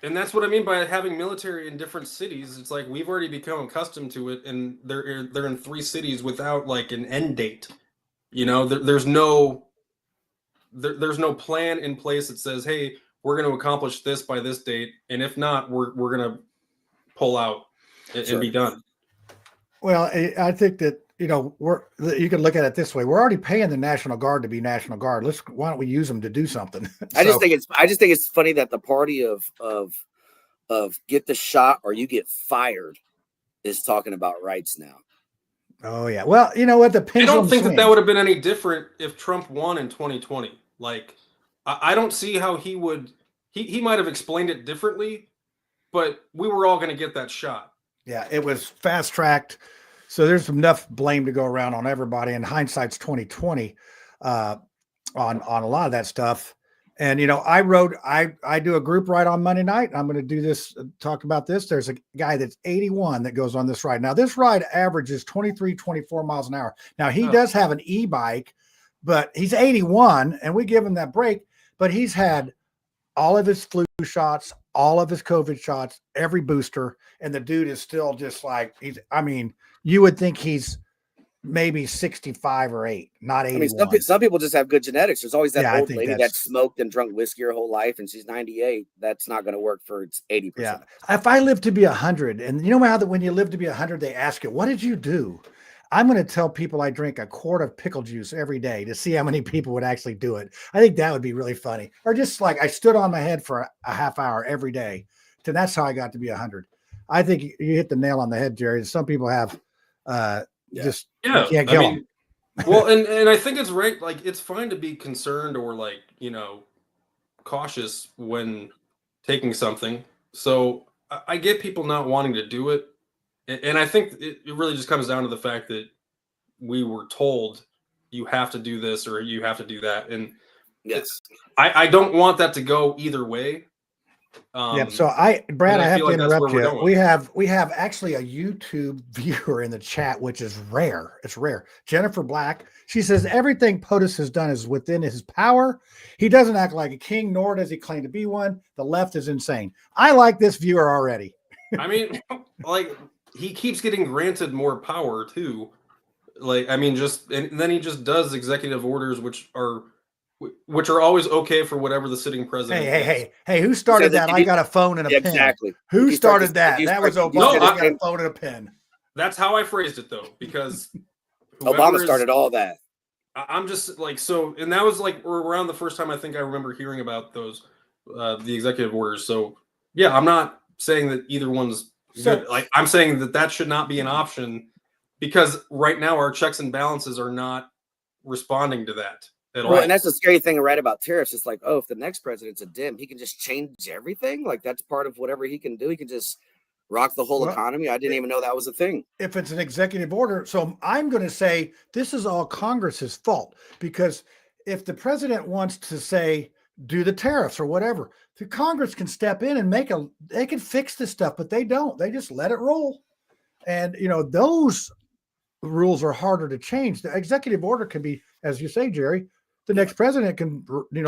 and that's what I mean by having military in different cities. It's like we've already become accustomed to it, and they're in 3 cities without like an end date. There's no plan in place that says, hey, we're going to accomplish this by this date, and if not, we're going to pull out and be done. Well, I think that you can look at it this way: we're already paying the National Guard to be National Guard. Why don't we use them to do something? I just think it's funny that the party of get the shot or you get fired is talking about rights now. Oh yeah. Well, you know what? The pendulum I don't think that would have been any different if Trump won in 2020. Like, I don't see how he would. He might have explained it differently, but we were all going to get that shot. Yeah, it was fast tracked. So there's enough blame to go around on everybody. And hindsight's 2020 on a lot of that stuff. And I do a group ride on Monday night. I'm going to do this, talk about this. There's a guy that's 81 that goes on this ride. Now this ride averages 23, 24 miles an hour. Now he does have an e-bike, but he's 81 and we give him that break, but he's had all of his flu shots, all of his COVID shots, every booster. And the dude is still just like, you would think he's maybe 65 or 8, not 81. Some people just have good genetics. There's always that old lady that smoked and drunk whiskey her whole life, and she's 98. That's not going to work for 80%. Yeah. If I live to be 100, and you know how that when you live to be 100, they ask you, what did you do? I'm going to tell people I drink a quart of pickle juice every day to see how many people would actually do it. I think that would be really funny. Or just like I stood on my head for a half hour every day. So that's how I got to be 100. I think you hit the nail on the head, Jerry. Some people have you can't kill them. Well, and I think it's right. Like, it's fine to be concerned or like, cautious when taking something. So I get people not wanting to do it. And I think it really just comes down to the fact that we were told you have to do this or you have to do that. And yes, I don't want that to go either way. So Brad, I have to interrupt you. We have actually a YouTube viewer in the chat, which is rare. It's rare. Jennifer Black. She says everything POTUS has done is within his power. He doesn't act like a king, nor does he claim to be one. The left is insane. I like this viewer already. I mean, like, he keeps getting granted more power too. Like, and then he just does executive orders, which are always okay for whatever the sitting president. Hey! Who started that? I got a phone and a pen. Exactly. Who started that? That was Obama. No, I got a phone and a pen. That's how I phrased it, though, because Obama started all that. I'm just like, so, and that was like around the first time I think I remember hearing about those, the executive orders. So yeah, I'm not saying that either one's good. Like, I'm saying that should not be an option because right now our checks and balances are not responding to that. Well, and that's the scary thing to write about tariffs. It's like, oh, if the next president's a dim, he can just change everything. Like, that's part of whatever he can do. He can just rock the whole economy. I didn't even know that was a thing. If it's an executive order. So I'm going to say this is all Congress's fault, because if the president wants to say, do the tariffs or whatever, the Congress can step in and they can fix this stuff, but they don't. They just let it roll. And, those rules are harder to change. The executive order can be, as you say, Jerry, the next president can,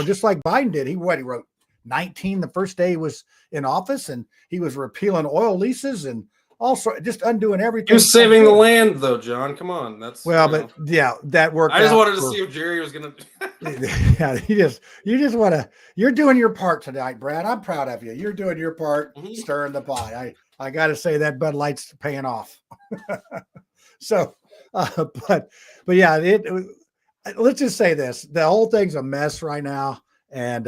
just like Biden did. He wrote 19 the first day he was in office, and he was repealing oil leases and also just undoing everything. He was saving the land, though, John. Come on, that's but that worked. I just wanted to see if Jerry was gonna. Yeah, you just want to. You're doing your part tonight, Brad. I'm proud of you. You're doing your part, stirring the pot. I got to say that Bud Light's paying off. So, But yeah, let's just say this: the whole thing's a mess right now, and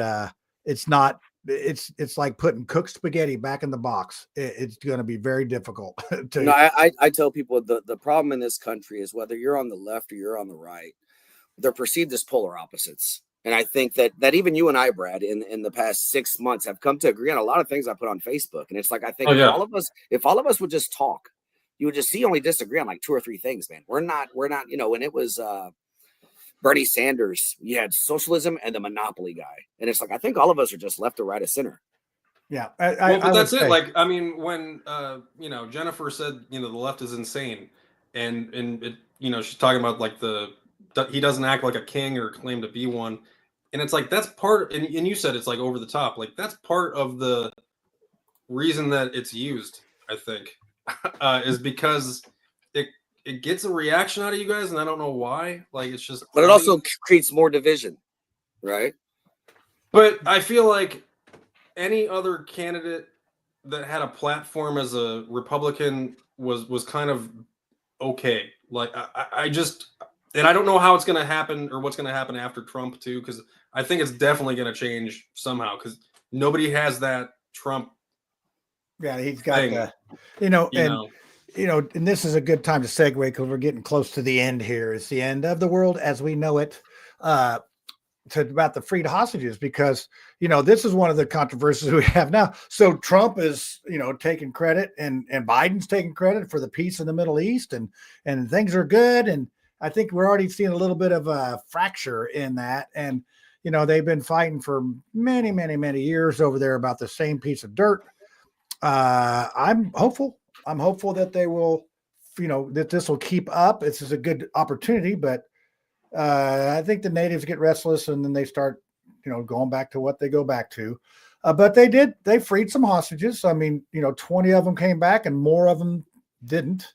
it's not. It's like putting cooked spaghetti back in the box. It's going to be very difficult. No, I tell people the problem in this country is whether you're on the left or you're on the right, they're perceived as polar opposites. And I think that even you and I, Brad, in the past 6 months have come to agree on a lot of things I put on Facebook. And it's like, I think if all of us would just talk, you would just only disagree on like 2 or 3 things, man. We're not, when it was Bernie Sanders, you had socialism and the monopoly guy. And it's like, I think all of us are just left or right of center. Yeah. But that's it. Like, I mean, when, Jennifer said, the left is insane and it, she's talking about like he doesn't act like a king or claim to be one. And it's like, that's part, and you said it's like over the top. Like that's part of the reason that it's used, I think, is because it gets a reaction out of you guys. And I don't know why, like, it's just, but it also creates more division. Right. But I feel like any other candidate that had a platform as a Republican was kind of okay. Like I just, and I don't know how it's going to happen or what's going to happen after Trump too, because I think it's definitely going to change somehow because nobody has that Trump. Yeah, he's got and this is a good time to segue because we're getting close to the end here. It's the end of the world as we know it. About the freed hostages, because this is one of the controversies we have now. So Trump is taking credit and Biden's taking credit for the peace in the Middle East and things are good, and I think we're already seeing a little bit of a fracture in that. And they've been fighting for many years over there about the same piece of dirt. I'm hopeful that they will, that this will keep up. This is a good opportunity, but I think the natives get restless and then they start, going back to what they go back to. But they freed some hostages. I mean, 20 of them came back and more of them didn't.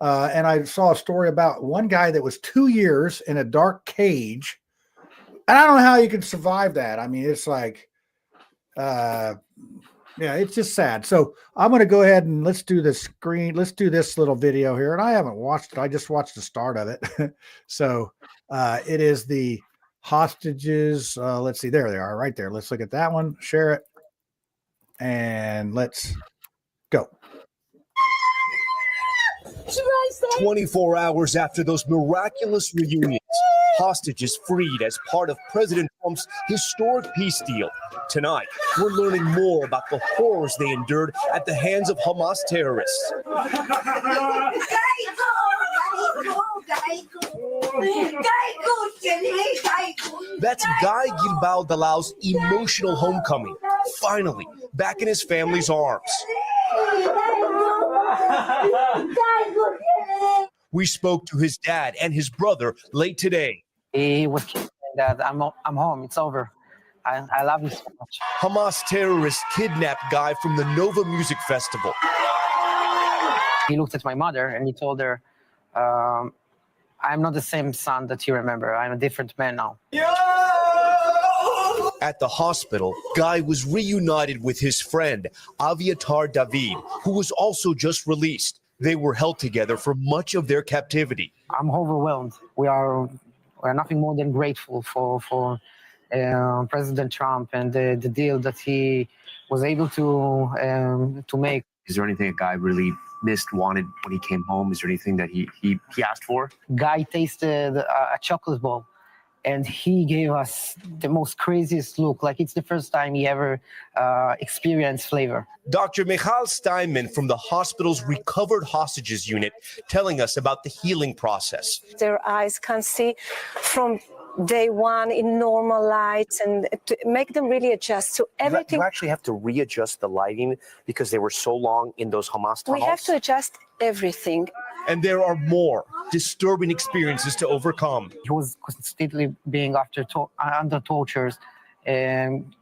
And I saw a story about one guy that was 2 years in a dark cage. And I don't know how you can survive that. I mean, it's like, it's just sad. So I'm going to go ahead and let's do this little video here. And I haven't watched it. I just watched the start of it. So it is the hostages. Let's see. There they are right there. Let's look at that one. Share it. And let's go. 24 hours after those miraculous reunions, hostages freed as part of President Trump's historic peace deal. Tonight, we're learning more about the horrors they endured at the hands of Hamas terrorists. That's Guy Gilbao Dalao's emotional homecoming, finally back in his family's arms. We spoke to his dad and his brother late today. He was saying that I'm home. It's over. I love you so much. Hamas terrorists kidnapped Guy from the Nova Music Festival. He looked at my mother and he told her, I'm not the same son that you remember. I'm a different man now. At the hospital, Guy was reunited with his friend, Aviatar David, who was also just released. They were held together for much of their captivity. I'm overwhelmed. We're nothing more than grateful for President Trump and the deal that he was able to make. Is there anything a guy really wanted when he came home? Is there anything that he asked for? Guy tasted a chocolate ball, and he gave us the most craziest look, like it's the first time he ever experienced flavor. Dr. Michal Steinman from the hospital's Recovered Hostages Unit telling us about the healing process. Their eyes can see from day one in normal lights and to make them really adjust to everything. You actually have to readjust the lighting because they were so long in those Hamas tunnels? We have to adjust everything. And there are more disturbing experiences to overcome. He was constantly being under tortures and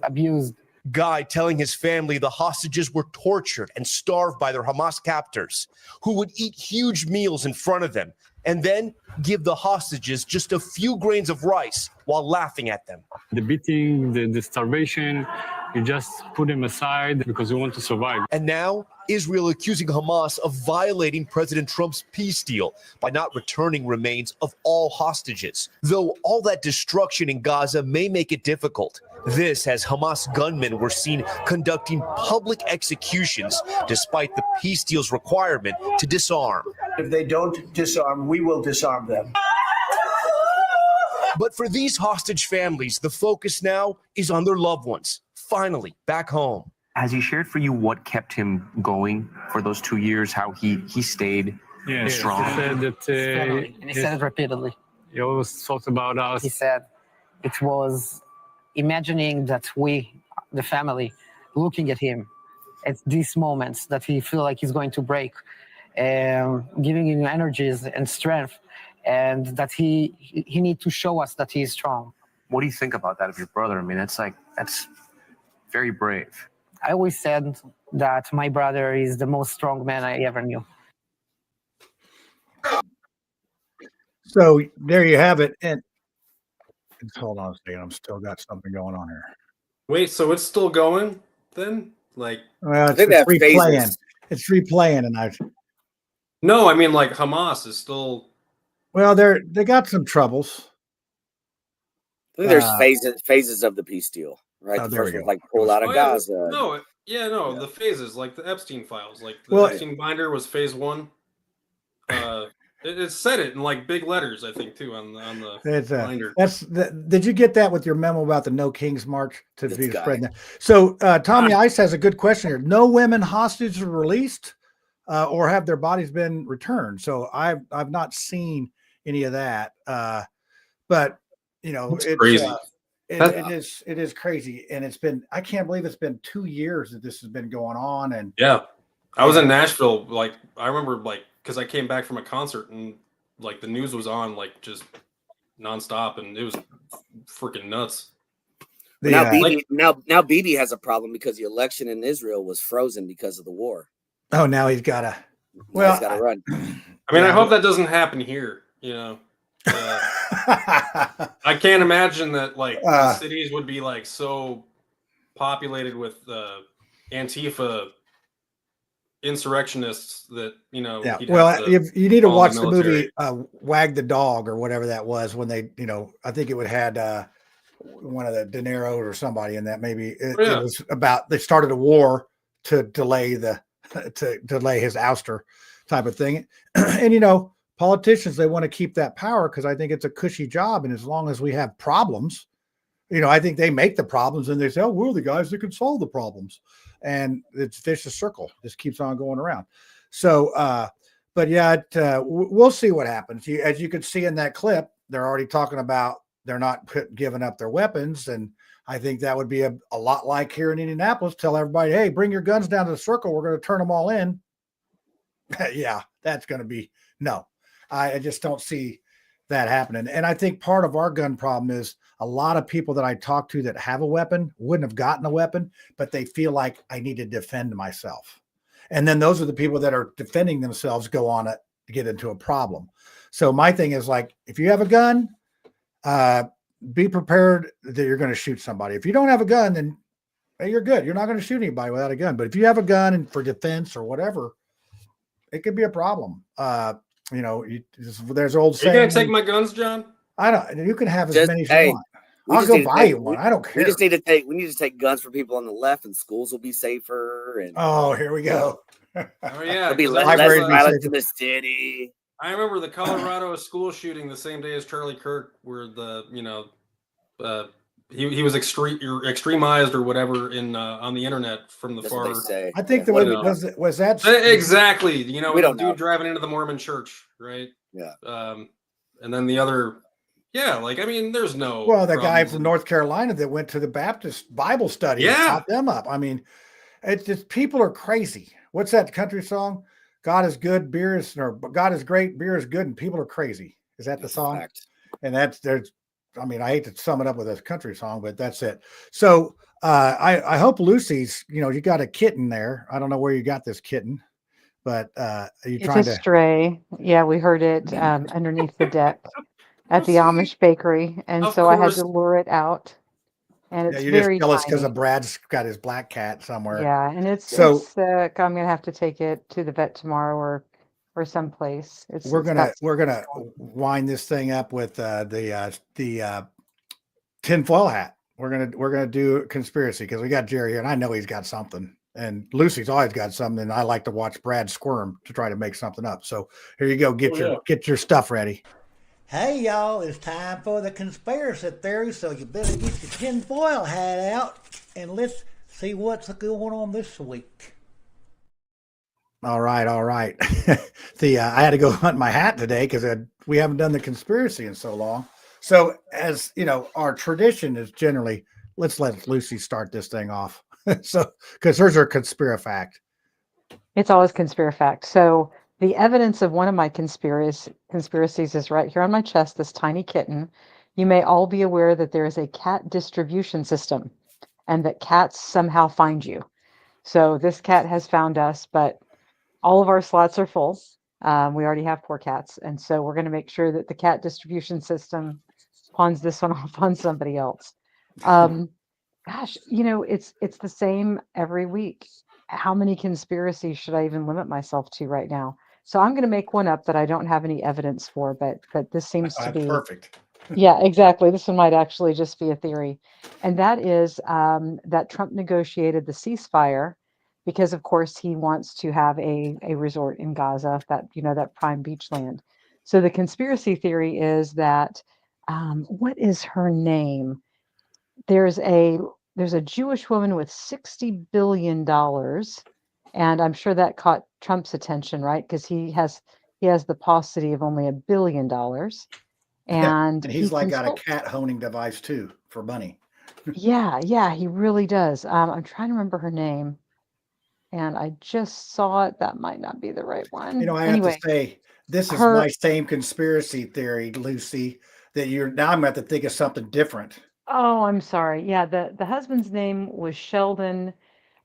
abused. Guy telling his family the hostages were tortured and starved by their Hamas captors, who would eat huge meals in front of them and then give the hostages just a few grains of rice while laughing at them. The beating, the starvation, You just put him aside because you want to survive. And now, Israel accusing Hamas of violating President Trump's peace deal by not returning remains of all hostages. Though all that destruction in Gaza may make it difficult, this as Hamas gunmen were seen conducting public executions despite the peace deal's requirement to disarm. If they don't disarm, we will disarm them. But for these hostage families, the focus now is on their loved ones, finally back home. Has he shared for you what kept him going for those 2 years, how he stayed strong? He said that, And he said it repeatedly. He always talked about us. He said it was imagining that we, the family, looking at him at these moments that he feel like he's going to break, giving him energies and strength, and that he need to show us that he is strong. What do you think about that of your brother? I mean, that's very brave. I always said that my brother is the most strong man I ever knew. So there you have it. And hold on a second, I'm still got something going on here. Wait, so it's still going then? Like, Well, it's replaying. It's replaying, and No, I mean like Hamas is still. Well, they got some troubles. I think there's phases of the peace deal, right? Oh, The there first we one, go. like pull out of Gaza. The phases, like the Epstein files, like the Well, Epstein binder was phase 1. It said it in like big letters, I think, too, on the binder. Did you get that with your memo about the No Kings March to This be guy. spreading that? So Tommy Ice has a good question here. No women hostages were released, or have their bodies been returned? So I've not seen any of that. But you know, it's crazy. It is crazy, and I can't believe it's been 2 years that this has been going on. And Yeah, I was in Nashville. Like I remember, like because I came back from a concert and like the news was on like just nonstop, and it was freaking nuts. Now Bibi has a problem because the election in Israel was frozen because of the war. Oh, now he's got to. Well, he's got to run. I mean, I hope that doesn't happen here. You know, I can't imagine that like the cities would be like so populated with Antifa insurrectionists that Yeah. he'd Well, have to if you need to call watch the military. movie Wag the Dog or whatever that was, when they, I think it would had one of the De Niro or somebody in that. Maybe it was about they started a war to delay to delay his ouster type of thing. And politicians, they want to keep that power because I think it's a cushy job, and as long as we have problems, I think they make the problems and they say, oh, we're the guys that can solve the problems. And it's vicious circle, just keeps on going around. So, but yeah, we'll see what happens. As you can see in that clip, they're already talking about they're not giving up their weapons. And I think that would be a lot like here in Indianapolis. Tell everybody, hey, bring your guns down to the circle. We're going to turn them all in. Yeah, that's going to be no. I just don't see that happening. And I think part of our gun problem is a lot of people that I talk to that have a weapon wouldn't have gotten a weapon, but they feel like I need to defend myself. And then those are the people that are defending themselves go on to get into a problem. So my thing is like, if you have a gun, be prepared that you're going to shoot somebody. If you don't have a gun, then you're good. You're not going to shoot anybody without a gun. But if you have a gun and for defense or whatever, it could be a problem. There's old saying. Are you gonna take my guns, John? I don't. You can have as many as you want. I'll go buy you one. I don't care. We need to take guns for people on the left, and schools will be safer. And here we go. Oh yeah, there'll be less Libraries violence in the city. I remember the Colorado school shooting the same day as Charlie Kirk, where he was extremized or whatever on the internet from the That's far. what they say. I think the way was that exactly. We with don't the dude know. driving into the Mormon church, right? Yeah. And then the other, there's no. Well, the guy problems. from North Carolina that went to the Baptist Bible study and taught them up. I mean, it's just people are crazy. What's that country song? God is good, God is great, beer is good, and people are crazy. Is that the song? Fact. And I hate to sum it up with a country song, but that's it. So I hope Lucy's, you got a kitten there. I don't know where you got this kitten, but are you trying It's a stray. Yeah, we heard it underneath the deck at the Amish bakery. And Of so I had course. to lure it out. and Yeah, it's you're just very jealous because tiny. of Brad's got his black cat somewhere. Yeah, and it's So sick. I'm gonna have to take it to the vet tomorrow or someplace. we're It's gonna got we're something gonna going. wind this thing up with the tinfoil hat. We're gonna do a conspiracy because we got Jerry here, and I know he's got something. And Lucy's always got something. And I like to watch Brad squirm to try to make something up. So here you go. Get your stuff ready. Hey, y'all, it's time for the conspiracy theory, so you better get your tinfoil hat out and let's see what's going on this week. All right. I had to go hunt my hat today because we haven't done the conspiracy in so long. So, as you know, our tradition is generally let's let Lucy start this thing off. So, because hers are conspiracy fact. It's always conspiracy fact. So the evidence of one of my conspiracies is right here on my chest, this tiny kitten. You may all be aware that there is a cat distribution system and that cats somehow find you. So this cat has found us, but all of our slots are full. We already have 4 cats. And so we're going to make sure that the cat distribution system pawns this one off on somebody else. Gosh, it's the same every week. How many conspiracies should I even limit myself to right now? So I'm going to make one up that I don't have any evidence for, but this seems to be Perfect. yeah, exactly. This one might actually just be a theory, and that is that Trump negotiated the ceasefire because, of course, he wants to have a resort in Gaza, that prime beach land. So the conspiracy theory is that what is her name? There's a Jewish woman with $60 billion, and I'm sure that caught Trump's attention, right? Because he has the paucity of only $1 billion, and And he he's like got a consult. cat honing device too for money. Yeah, he really does. I'm trying to remember her name, and I just saw it. That might not be the right one. I have to Anyway, say, this is my her. same conspiracy theory, Lucy, that you're now I'm going to have to think of something different. Oh, I'm sorry. Yeah, the husband's name was Sheldon.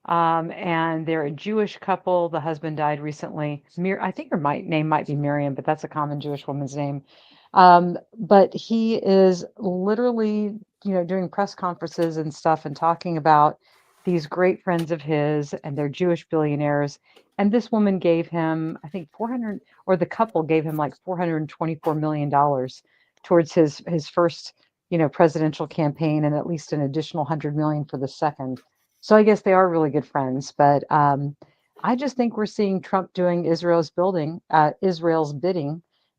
And they're a Jewish couple. The husband died recently. I think name might be Miriam, but that's a common Jewish woman's name. But he is literally, doing press conferences and stuff and talking about these great friends of his and they're Jewish billionaires. And this woman gave him, I think, 400, or the couple gave him like $424 million towards his first, presidential campaign, and at least an additional 100 million for the second. So I guess they are really good friends, but I just think we're seeing Trump doing Israel's bidding,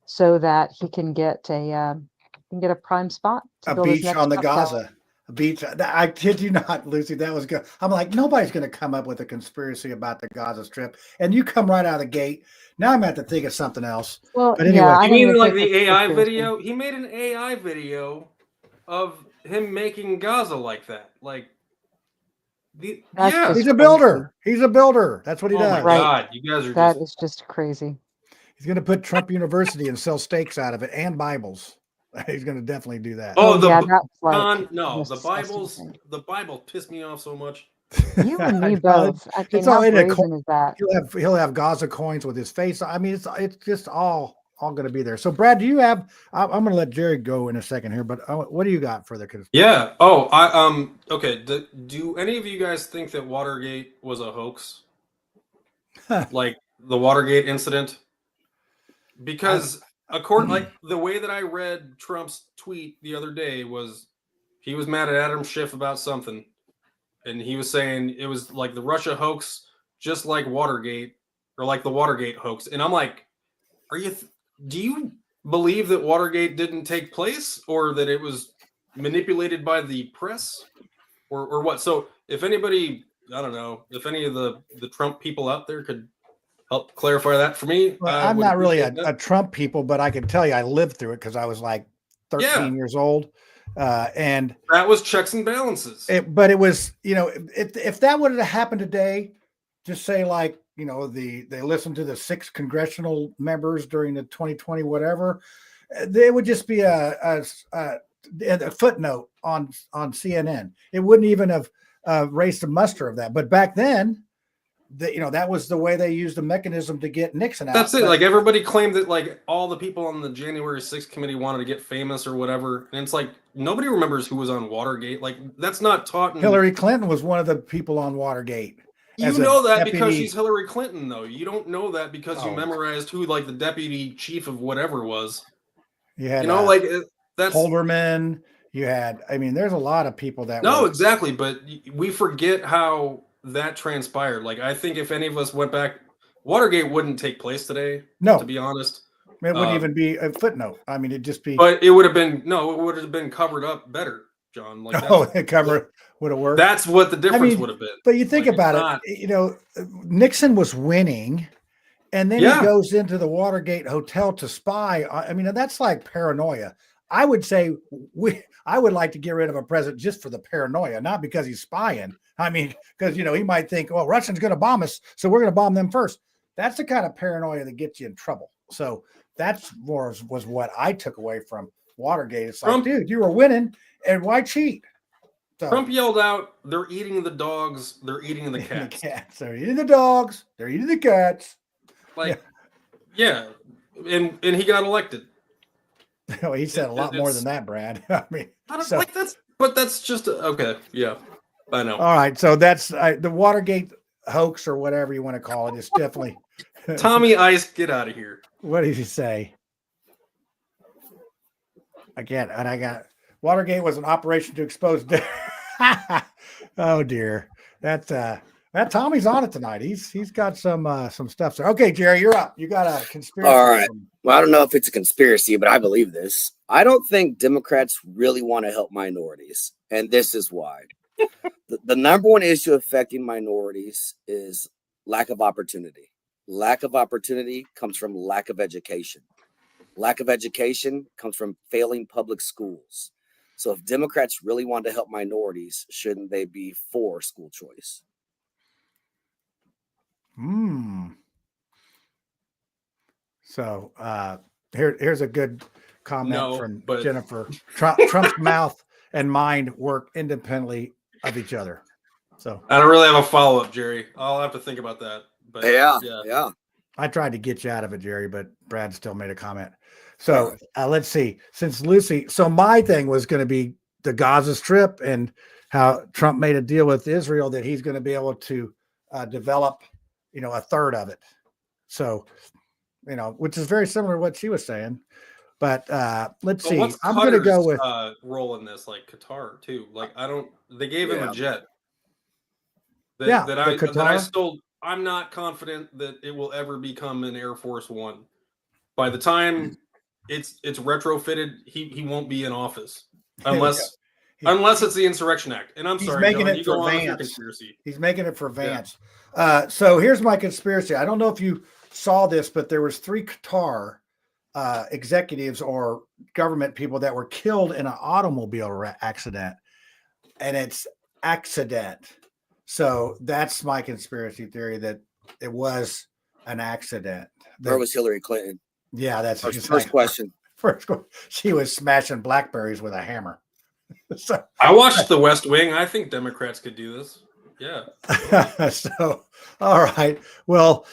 so that he can get a prime spot to A build his beach next on the Trump Tower. Gaza. A beach. I kid you not, Lucy. That was good. I'm like, nobody's going to come up with a conspiracy about the Gaza Strip, and you come right out of the gate. Now I'm going to have to think of something else. Well, But yeah, anyway, I You don't mean even like think the it's a AI conspiracy. video? He made an AI video of him making Gaza like that. Like, That's yeah. just he's a crazy. builder. He's a builder. That's what he Oh my does. Right. God, you guys are That just. is just crazy. He's going to put Trump University and sell steaks out of it and Bibles. He's going to definitely do that. Oh, Yeah, that's like no, most the disgusting Bibles. thing. The Bible pissed me off so much. You and me I know. both. I mean, It's all how in a coin. brazen is that? He'll have Gaza coins with his face. I mean, it's just all going to be there. So, Brad, do you have? I'm going to let Jerry go in a second here, but what do you got for the conspiracy? Yeah. Oh, okay. Do any of you guys think that Watergate was a hoax? Like the Watergate incident? Because like the way that I read Trump's tweet the other day was he was mad at Adam Schiff about something, and he was saying it was like the Russia hoax, just like Watergate, or like the Watergate hoax. And I'm like, do you believe that Watergate didn't take place, or that it was manipulated by the press, or what? So if anybody, I don't know, if any of the Trump people out there could help clarify that for me. Well, I I'm would not really appreciate that. a Trump people, but I can tell you I lived through it because I was like 13 years old. And that was checks and balances. But it was, if that would have happened today, just say like, they listened to the 6 congressional members during the 2020 whatever, they would just be a footnote on CNN. It wouldn't even have raised the muster of that. But back then, that was the way they used the mechanism to get Nixon out. That's it. Like everybody claimed that like all the people on the January 6th committee wanted to get famous or whatever. And it's like nobody remembers who was on Watergate. Like that's not taught in Hillary Clinton was one of the people on Watergate. You know that because she's Hillary Clinton, though. You don't know that because you memorized who like the deputy chief of whatever was. You had, like that's Holderman. You had, I mean, there's a lot of people that. No, exactly. But we forget how that transpired. Like, I think if any of us went back, Watergate wouldn't take place today. No, to be honest, it wouldn't even be a footnote. I mean, it'd just be. But it would have been it would have been covered up better, John. Like, it cover would have worked. That's what the difference would have been. But you think about it, Nixon was winning, and then he goes into the Watergate hotel to spy. I mean, that's like paranoia. I would say I would like to get rid of a president just for the paranoia, not because he's spying. I mean, because he might think, well, Russians going to bomb us, so we're going to bomb them first. That's the kind of paranoia that gets you in trouble. So that's was what I took away from Watergate. It's like, dude, you were winning, and why cheat? So, Trump yelled out, "They're eating the dogs. They're eating the cats. They're eating the dogs. They're eating the cats." Like, yeah. And he got elected. Oh, he said a lot more than that, Brad. I mean, that's just okay. Yeah, I know. All right, so that's the Watergate hoax or whatever you want to call it. It's definitely Tommy Ice. Get out of here. What did he say? Again, and I got Watergate was an operation to expose. Oh dear, that Tommy's on it tonight. He's got some stuff. So, okay, Jerry, you're up. You got a conspiracy. All right. Well, I don't know if it's a conspiracy, but I believe this. I don't think Democrats really want to help minorities, and this is why. The number one issue affecting minorities is lack of opportunity. Lack of opportunity comes from lack of education. Lack of education comes from failing public schools. So if Democrats really want to help minorities, shouldn't they be for school choice? So here's a good comment from Jennifer. Trump's mouth and mind work independently of each other. So I don't really have a follow-up, Jerry. I'll have to think about that. But yeah. I tried to get you out of it, Jerry, but Brad still made a comment. So let's see. Since Lucy, so my thing was going to be the Gaza Strip and how Trump made a deal with Israel that he's going to be able to develop, a third of it. So, which is very similar to what she was saying. But let's see. I'm going to go with role in this, like Qatar too. Like they gave him a jet. I'm not confident that it will ever become an Air Force One. By the time it's retrofitted, he won't be in office unless it's the Insurrection Act. And He's making it for Vance. So here's my conspiracy. I don't know if you saw this, but there was 3 Qatar executives or government people that were killed in an automobile accident, and it's accident. So that's my conspiracy theory, that it was an accident. Where was Hillary Clinton? Yeah, that's first question. She was smashing blackberries with a hammer. So I watched The West Wing. I think Democrats could do this. Yeah. So, all right. Well,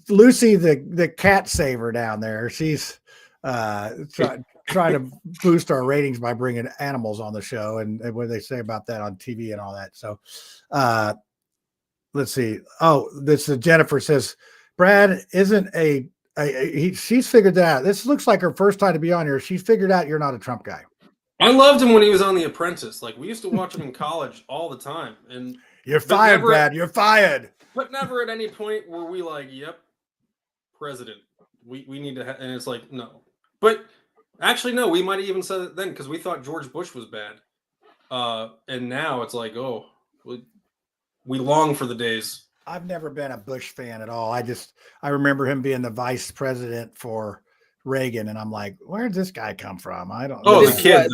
Lucy, the cat saver down there, she's trying to boost our ratings by bringing animals on the show, and what they say about that on TV and all that. So, let's see. Oh, Jennifer says, Brad isn't she's figured that out. This looks like her first time to be on here. She's figured out you're not a Trump guy. I loved him when he was on The Apprentice. Like, we used to watch him in college all the time. And you're fired, Brad. You're fired. But never at any point were we like, yep, president. We need to and it's like, no. But actually, no, we might have even said it then because we thought George Bush was bad. And now it's like, we long for the days. I've never been a Bush fan at all. I remember him being the vice president for Reagan, and I'm like, where did this guy come from? I don't know. The kid,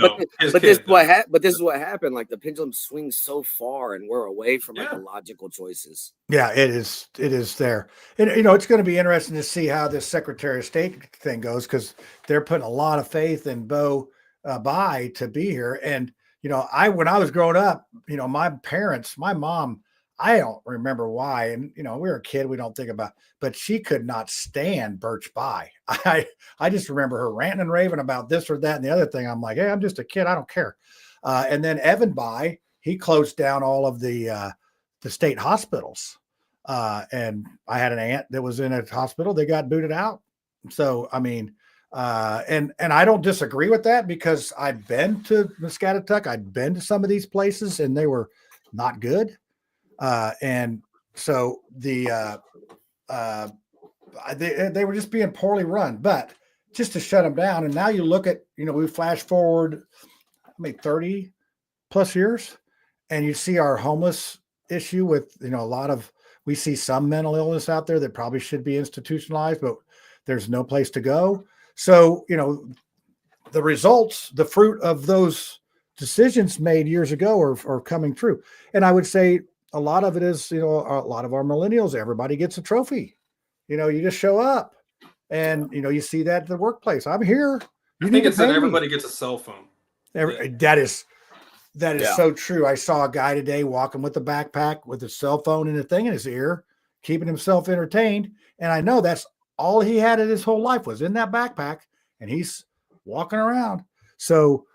but this is what happened. Like, the pendulum swings so far, and we're away from the logical choices. Yeah, it is there. And it's going to be interesting to see how this Secretary of State thing goes, because they're putting a lot of faith in Bo Bai to be here. And when I was growing up, my mom, I don't remember why. And, we were a kid. We don't think about, but she could not stand Birch Bayh. I just remember her ranting and raving about this or that and the other thing. I'm like, hey, I'm just a kid. I don't care. And then Evan Bayh, he closed down all of the state hospitals. And I had an aunt that was in a hospital. They got booted out. So, I mean, and I don't disagree with that because I've been to Muscatatuck. I'd been to some of these places and they were not good. And so they were just being poorly run, but just to shut them down. And now you look at, we flash forward, 30 plus years and you see our homeless issue with, we see some mental illness out there that probably should be institutionalized, but there's no place to go. So, the results, the fruit of those decisions made years ago are coming true. And I would say a lot of it is, a lot of our millennials, everybody gets a trophy. You just show up and, you see that at the workplace. I'm here. I think it's that everybody gets a cell phone. That is so true. I saw a guy today walking with a backpack with a cell phone and a thing in his ear, keeping himself entertained. And I know that's all he had in his whole life was in that backpack and he's walking around. So,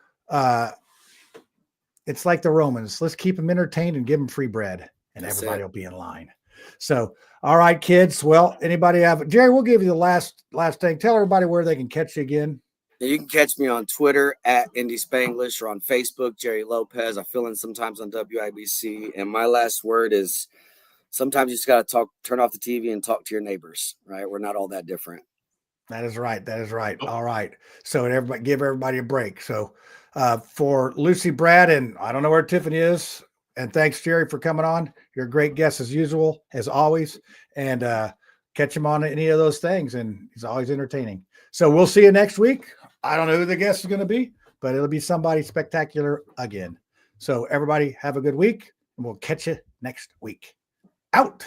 it's like the Romans. Let's keep them entertained and give them free bread and everybody will be in line. So, all right, kids. Well, anybody have Jerry, we'll give you the last thing. Tell everybody where they can catch you again. You can catch me on Twitter at Indy Spanglish or on Facebook, Jerry Lopez. I fill in sometimes on WIBC. And my last word is sometimes you just got to turn off the TV and talk to your neighbors, right? We're not all that different. That is right. All right. So everybody, give everybody a break. So for Lucy, Brad, and I don't know where Tiffany is. And thanks, Jerry, for coming on. You're a great guest as usual, as always. And catch him on any of those things. And he's always entertaining. So we'll see you next week. I don't know who the guest is going to be, but it'll be somebody spectacular again. So everybody have a good week and we'll catch you next week. Out.